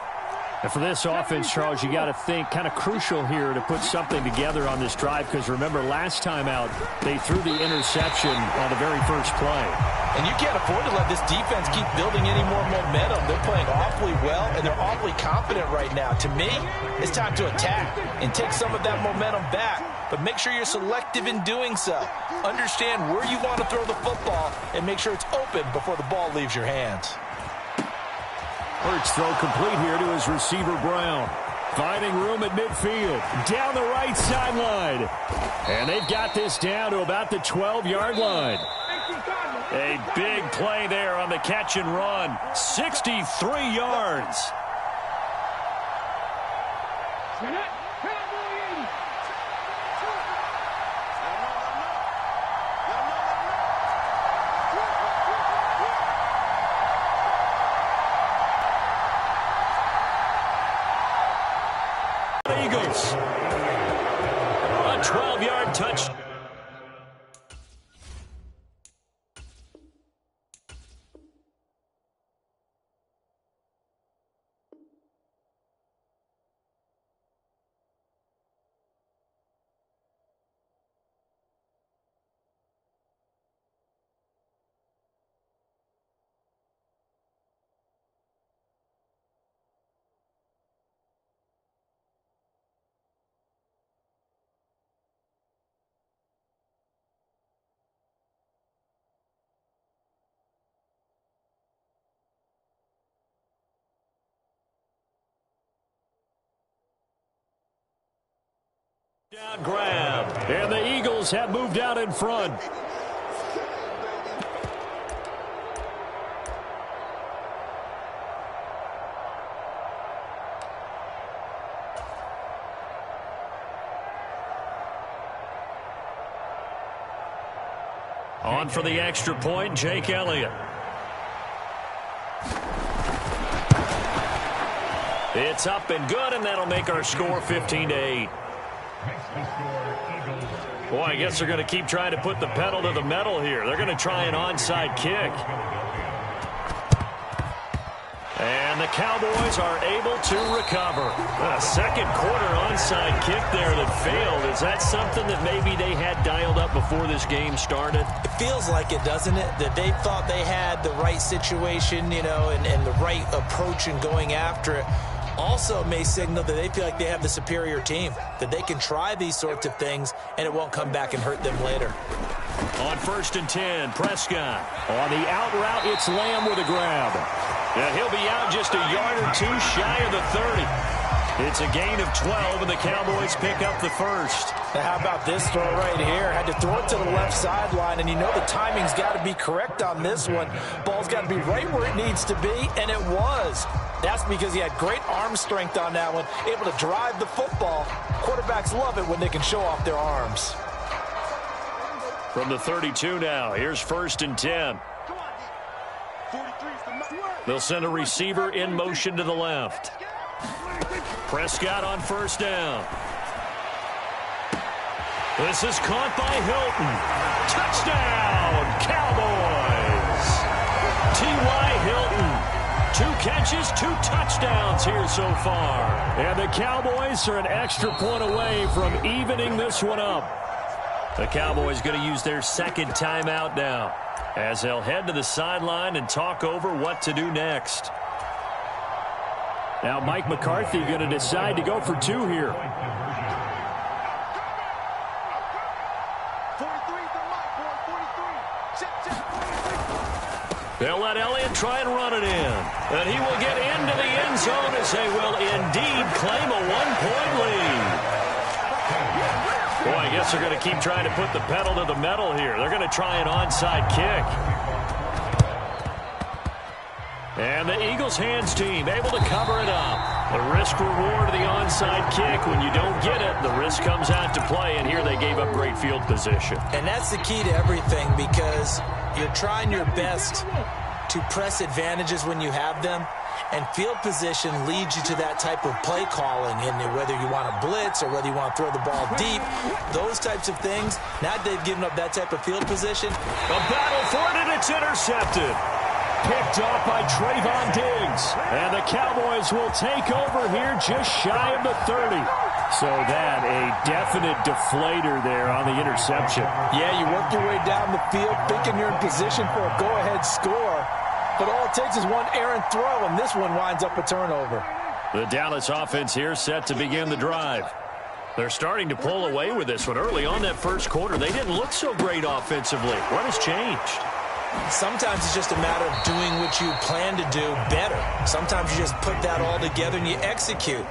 And for this offense, Charles, you got to think kind of crucial here to put something together on this drive, because remember last time out they threw the interception on the very first play. And you can't afford to let this defense keep building any more momentum. They're playing awfully well, and they're awfully confident right now. To me, it's time to attack and take some of that momentum back. But make sure you're selective in doing so. Understand where you want to throw the football and make sure it's open before the ball leaves your hands. Hurts throw complete here to his receiver, Brown. Finding room at midfield. Down the right sideline. And they've got this down to about the 12-yard line. A big play there on the catch and run. 63 yards. Eagles. A 12-yard touch. Down grab. And the Eagles have moved out in front. On for the extra point, Jake Elliott. It's up and good, and that'll make our score 15-8. Boy, I guess they're going to keep trying to put the pedal to the metal here. They're going to try an onside kick. And the Cowboys are able to recover. A second quarter onside kick there that failed. Is that something that maybe they had dialed up before this game started? It feels like it, doesn't it? That they thought they had the right situation, you know, and the right approach in going after it. Also may signal that they feel like they have the superior team, that they can try these sorts of things and it won't come back and hurt them later. On 1st and 10, Prescott. On the out route, it's Lamb with a grab. And he'll be out just a yard or two shy of the 30. It's a gain of 12, and the Cowboys pick up the first. Now how about this throw right here? Had to throw it to the left sideline, and you know the timing's got to be correct on this one. Ball's got to be right where it needs to be, and it was. That's because he had great arm strength on that one, able to drive the football. Quarterbacks love it when they can show off their arms. From the 32 now, here's 1st and 10. They'll send a receiver in motion to the left. Prescott on 1st down. This is caught by Hilton. Touchdown, Cowboys! T.Y. Hilton. 2 catches, 2 touchdowns here so far. And the Cowboys are an extra point away from evening this one up. The Cowboys going to use their second timeout now, as they'll head to the sideline and talk over what to do next. Now Mike McCarthy going to decide to go for 2 here. They'll let Elliott try and run it in. And he will get into the end zone as they will indeed claim a 1-point lead. Boy, I guess they're going to keep trying to put the pedal to the metal here. They're going to try an onside kick. And the Eagles hands team able to cover it up. The risk reward of the onside kick. When you don't get it, the risk comes out to play. And here they gave up great field position. And that's the key to everything, because you're trying your best to press advantages when you have them. And field position leads you to that type of play calling, and whether you want to blitz or whether you want to throw the ball deep, those types of things. Now they've given up that type of field position. A battle for it, and it's intercepted. Picked off by Trayvon Diggs. And the Cowboys will take over here just shy of the 30. So that a definite deflator there on the interception. Yeah, you work your way down the field thinking you're in position for a go-ahead score. But all it takes is one errant throw, and this one winds up a turnover. The Dallas offense here set to begin the drive. They're starting to pull away with this one. Early on that first quarter, they didn't look so great offensively. What has changed? Sometimes it's just a matter of doing what you plan to do better. Sometimes you just put that all together and you execute.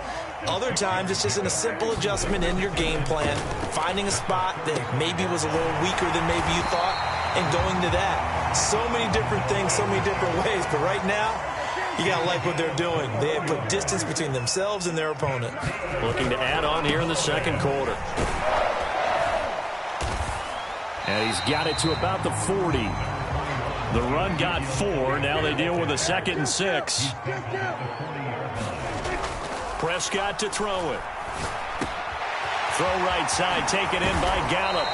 Other times it's just in a simple adjustment in your game plan, finding a spot that maybe was a little weaker than maybe you thought, and going to that. So many different things, so many different ways, but right now, you got to like what they're doing. They have put distance between themselves and their opponent. Looking to add on here in the second quarter. And he's got it to about the 40. The run got 4. Now they deal with a 2nd and 6. Prescott to throw it. Throw right side, taken in by Gallup.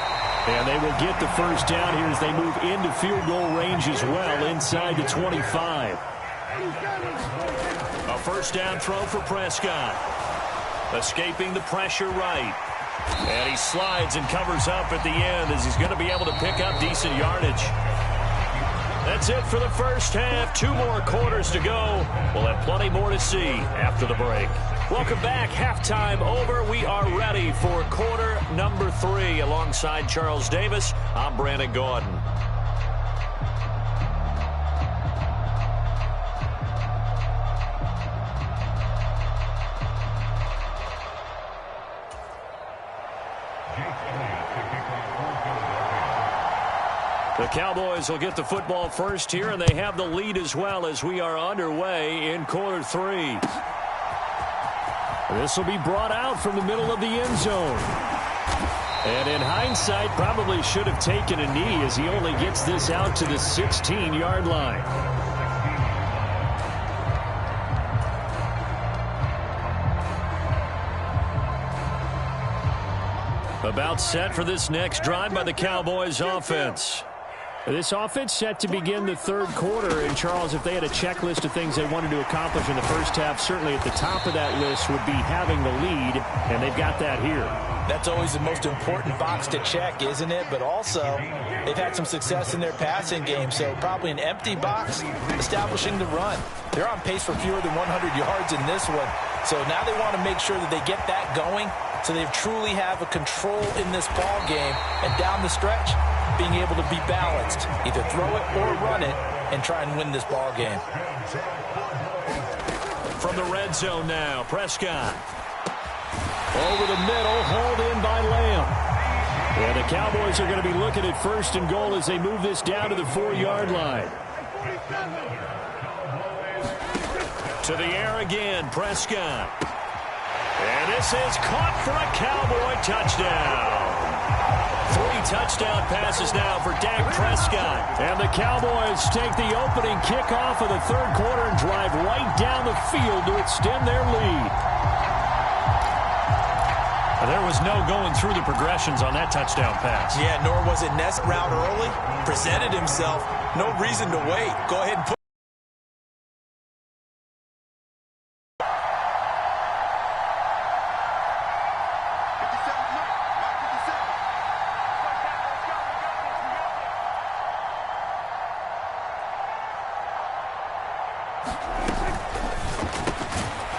And they will get the first down here as they move into field goal range as well, inside the 25. A first down throw for Prescott. Escaping the pressure right. And he slides and covers up at the end as he's going to be able to pick up decent yardage. That's it for the first half. 2 more quarters to go. We'll have plenty more to see after the break. Welcome back. Halftime over. We are ready for quarter number 3. Alongside Charles Davis, I'm Brandon Gordon. The Cowboys will get the football first here, and they have the lead as well as we are underway in quarter 3. This will be brought out from the middle of the end zone. And in hindsight, probably should have taken a knee as he only gets this out to the 16-yard line. About set for this next drive by the Cowboys offense. This offense set to begin the third quarter. And, Charles, if they had a checklist of things they wanted to accomplish in the first half, certainly at the top of that list would be having the lead, and they've got that here. That's always the most important box to check, isn't it? But also, they've had some success in their passing game, so probably an empty box establishing the run. They're on pace for fewer than 100 yards in this one. So now they want to make sure that they get that going so they truly have a control in this ball game, and down the stretch, being able to be balanced. Either throw it or run it and try and win this ball game. From the red zone now, Prescott. Over the middle, hauled in by Lamb. And the Cowboys are going to be looking at 1st and goal as they move this down to the 4-yard line. To the air again, Prescott. And this is caught for a Cowboy touchdown. 3 touchdown passes now for Dak Prescott. And the Cowboys take the opening kickoff of the third quarter and drive right down the field to extend their lead. There was no going through the progressions on that touchdown pass. Yeah, nor was it Ness route early. Presented himself. No reason to wait. Go ahead and put.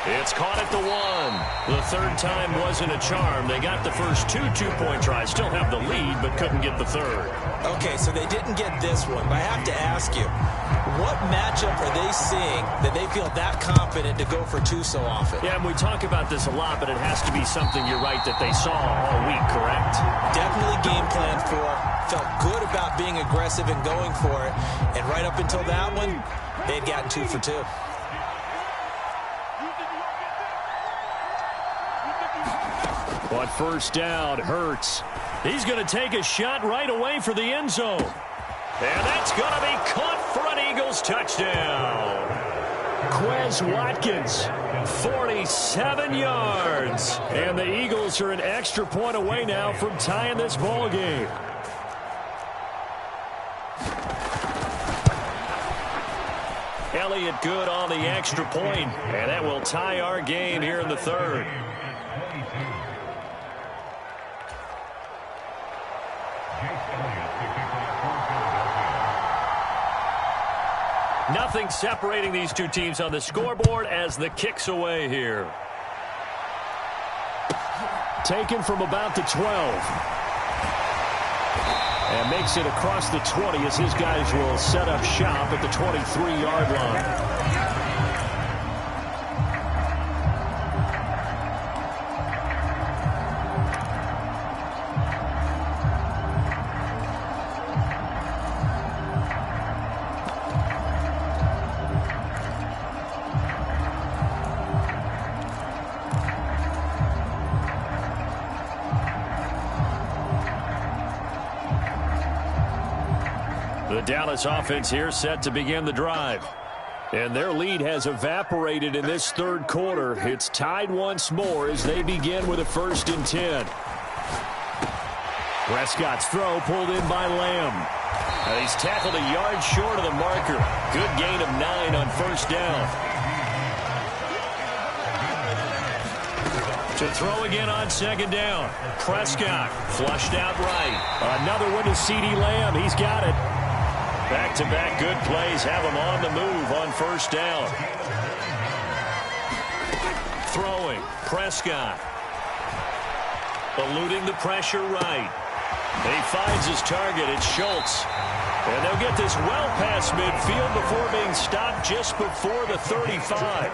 It's caught at the 1. The third time wasn't a charm. They got the first 2 two-point tries. Still have the lead, but couldn't get the third. Okay, so they didn't get this one, but I have to ask you, what matchup are they seeing that they feel that confident to go for 2 so often? Yeah, and we talk about this a lot, but it has to be something, you're right, that they saw all week, correct? Definitely game plan for. Felt good about being aggressive and going for it. And right up until that one, they had gotten 2 for 2. But first down, Hurts. He's going to take a shot right away for the end zone. And that's going to be caught for an Eagles touchdown. Quez Watkins, 47 yards. And the Eagles are an extra point away now from tying this ball game. Elliott good on the extra point, and that will tie our game here in the third. Nothing separating these two teams on the scoreboard as the kick's away here. Taken from about the 12. And makes it across the 20 as his guys will set up shop at the 23-yard line. The Dallas offense here set to begin the drive. And their lead has evaporated in this third quarter. It's tied once more as they begin with a 1st and 10. Prescott's throw pulled in by Lamb. And he's tackled a yard short of the marker. Good gain of 9 on 1st down. To throw again on 2nd down. Prescott flushed out right. Another one to CeeDee Lamb. He's got it. Back-to-back good plays have him on the move on 1st down. Throwing, Prescott. Eluding the pressure right. He finds his target, it's Schultz. And they'll get this well past midfield before being stopped just before the 35.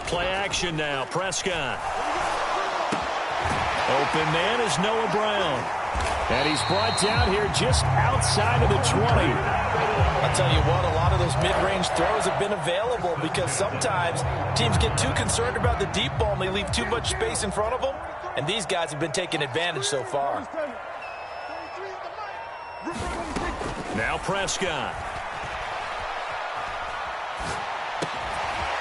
Play action now. Prescott. Open man is Noah Brown. And he's brought down here just outside of the 20. I'll tell you what, a lot of those mid-range throws have been available because sometimes teams get too concerned about the deep ball and they leave too much space in front of them. And these guys have been taking advantage so far. Now Prescott.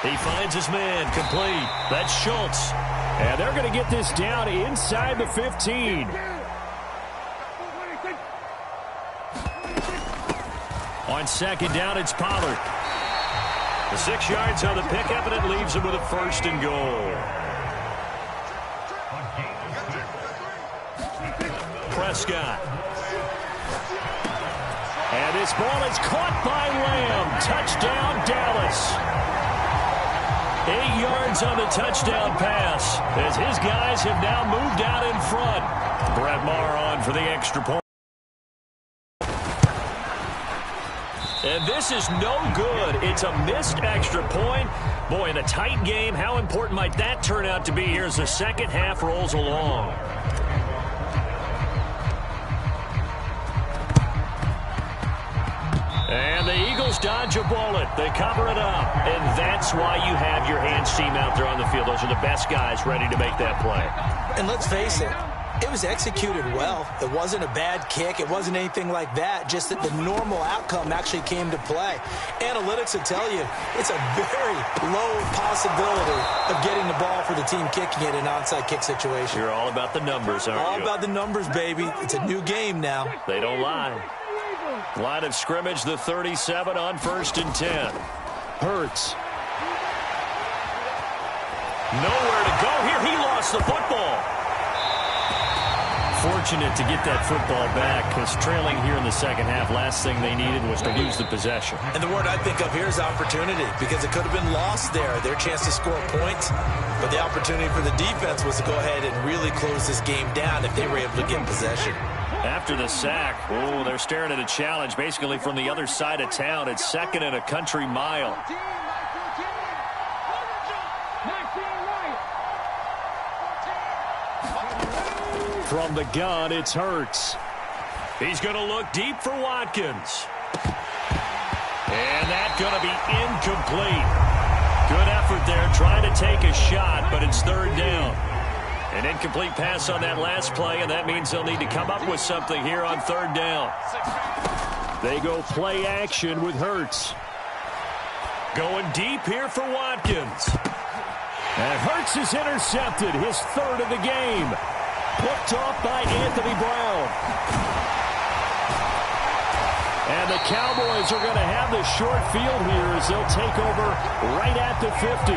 He finds his man, complete. That's Schultz. And they're going to get this down inside the 15. On 2nd down, it's Pollard. The 6 yards on the pickup, and it leaves him with a 1st and goal. Prescott. And this ball is caught by Lamb. Touchdown, Dallas. 8 yards on the touchdown pass as his guys have now moved out in front. Brett Maher on for the extra point. And this is no good. It's a missed extra point. Boy, in a tight game, how important might that turn out to be here as the second half rolls along? And the Eagles dodge a bullet. They cover it up. And that's why you have your hands team out there on the field. Those are the best guys ready to make that play. And let's face it, it was executed well. It wasn't a bad kick. It wasn't anything like that. Just that the normal outcome actually came to play. Analytics will tell you it's a very low possibility of getting the ball for the team kicking it in an onside kick situation. You're all about the numbers, aren't you? All about the numbers, baby. It's a new game now. They don't lie. Line of scrimmage, the 37 on 1st and 10. Hurts. Nowhere to go here. He lost the football. Fortunate to get that football back because trailing here in the second half, last thing they needed was to lose the possession. And the word I think of here is opportunity because it could have been lost there. Their chance to score points. But the opportunity for the defense was to go ahead and really close this game down if they were able to get possession. After the sack, oh, they're staring at a challenge basically from the other side of town. It's 2nd and a country mile. From the gun, it's Hurts. He's going to look deep for Watkins. And that's going to be incomplete. Good effort there trying to take a shot, but it's 3rd down. An incomplete pass on that last play, and that means they'll need to come up with something here on 3rd down. They go play action with Hurts. Going deep here for Watkins. And Hurts is intercepted, his 3rd of the game. Picked off by Anthony Brown. And the Cowboys are going to have the short field here as they'll take over right at the 50.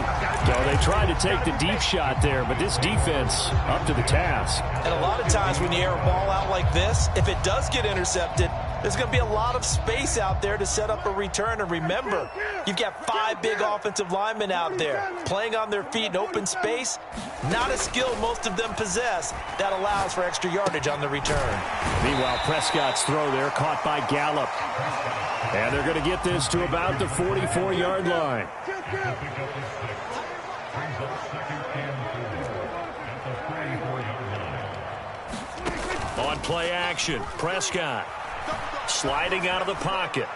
So they tried to take the deep shot there, but this defense up to the task. And a lot of times when you air a ball out like this, if it does get intercepted, there's going to be a lot of space out there to set up a return. And remember, you've got 5 big offensive linemen out there playing on their feet in open space. Not a skill most of them possess that allows for extra yardage on the return. Meanwhile, Prescott's throw there caught by Gallup. And they're going to get this to about the 44-yard line. On play action, Prescott sliding out of the pocket.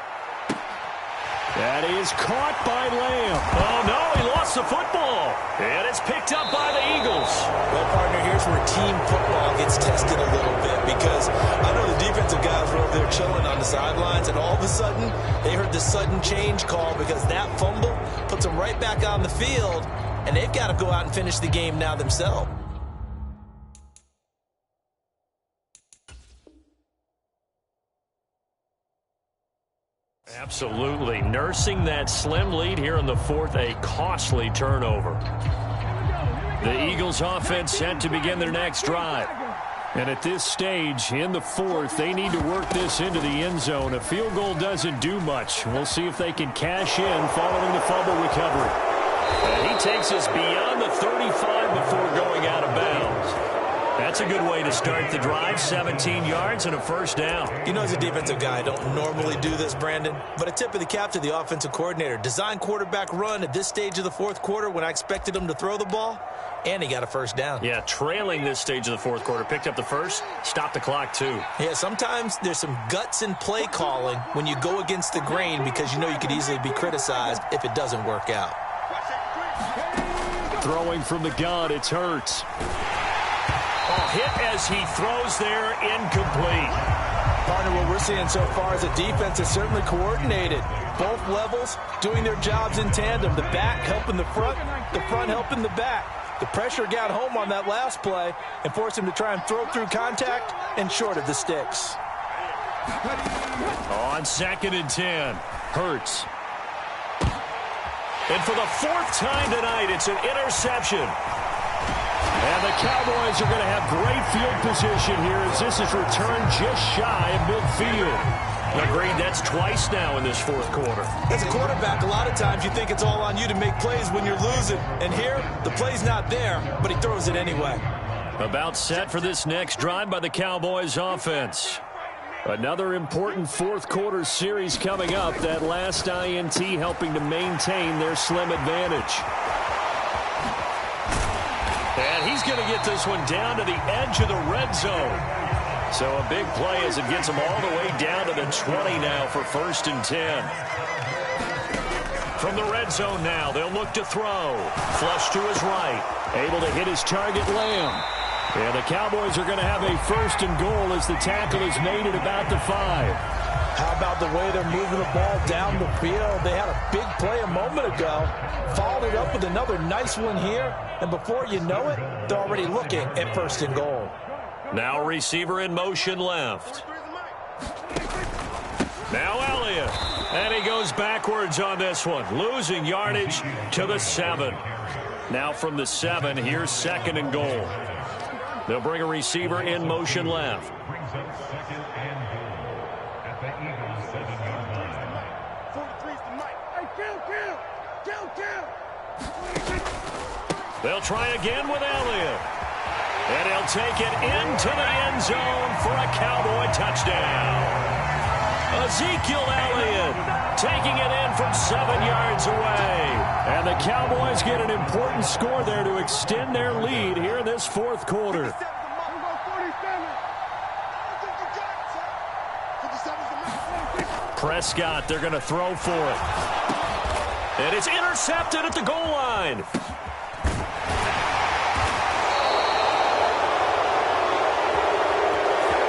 That is caught by Lamb. Oh, no, he lost the football. And it's picked up by the Eagles. Well, partner, here's where team football gets tested a little bit because I know the defensive guys were over there chilling on the sidelines, and all of a sudden they heard the sudden change call because that fumble puts them right back on the field, and they've got to go out and finish the game now themselves. Absolutely. Nursing that slim lead here in the fourth, a costly turnover. The Eagles offense set to begin their next drive. And at this stage, in the fourth, they need to work this into the end zone. A field goal doesn't do much. We'll see if they can cash in following the fumble recovery. And he takes us beyond the 35 before going out of bounds. That's a good way to start the drive. 17 yards and a first down. You know, as a defensive guy, I don't normally do this, Brandon, but a tip of the cap to the offensive coordinator. Design quarterback run at this stage of the fourth quarter when I expected him to throw the ball, and he got a first down. Yeah, trailing this stage of the fourth quarter. Picked up the first, stopped the clock too. Yeah, sometimes there's some guts in play calling when you go against the grain because you know you could easily be criticized if it doesn't work out. Throwing from the gun, it's Hurts. Hit as he throws there, incomplete. Partner, what we're seeing so far is a defense is certainly coordinated. Both levels doing their jobs in tandem. The back helping the front helping the back. The pressure got home on that last play and forced him to try and throw through contact and short of the sticks. On 2nd and 10, Hurts. And for the 4th time tonight, it's an interception. And the Cowboys are going to have great field position here as this is returned just shy of midfield. Agreed, that's twice now in this fourth quarter. As a quarterback, a lot of times you think it's all on you to make plays when you're losing. And here, the play's not there, but he throws it anyway. About set for this next drive by the Cowboys offense. Another important fourth quarter series coming up. That last INT helping to maintain their slim advantage. And he's going to get this one down to the edge of the red zone. So a big play as it gets him all the way down to the 20 now for 1st and 10. From the red zone now, they'll look to throw. Flush to his right. Able to hit his target, Lamb. And the Cowboys are going to have a 1st and goal as the tackle is made at about the 5. How about the way they're moving the ball down the field? They had a big play a moment ago. Followed it up with another nice one here. And before you know it, they're already looking at 1st and goal. Now receiver in motion left. Now Elliott. And he goes backwards on this one. Losing yardage to the 7. Now from the 7, here's 2nd and goal. They'll bring a receiver in motion left. They'll try again with Elliott. And he'll take it into the end zone for a Cowboy touchdown. Ezekiel Elliott taking it in from 7 yards away. And the Cowboys get an important score there to extend their lead here in this fourth quarter. Prescott, they're going to throw for it. And it's intercepted at the goal line.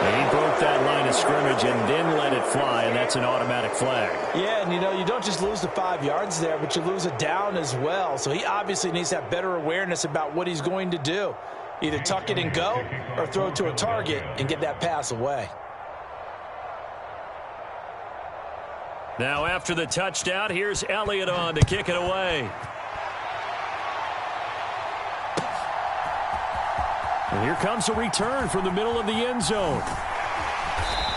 And he broke that line of scrimmage and then let it fly, and that's an automatic flag. Yeah, and you know, you don't just lose the 5 yards there, but you lose it down as well. So he obviously needs to have better awareness about what he's going to do. Either tuck it and go or throw it to a target and get that pass away. Now after the touchdown, here's Elliott on to kick it away. And here comes a return from the middle of the end zone.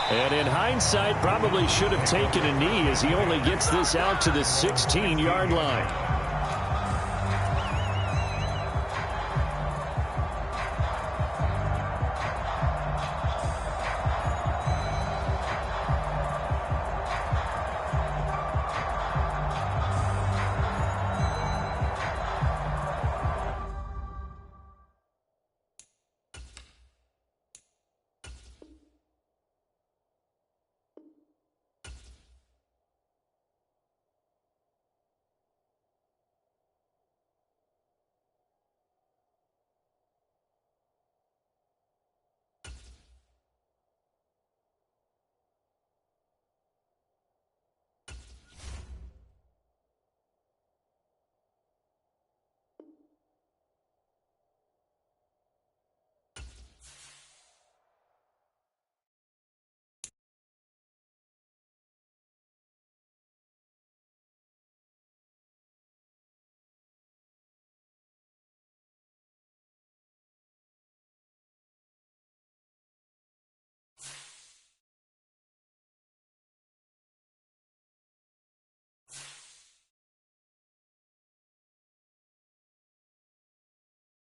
And in hindsight, probably should have taken a knee as he only gets this out to the 16-yard line.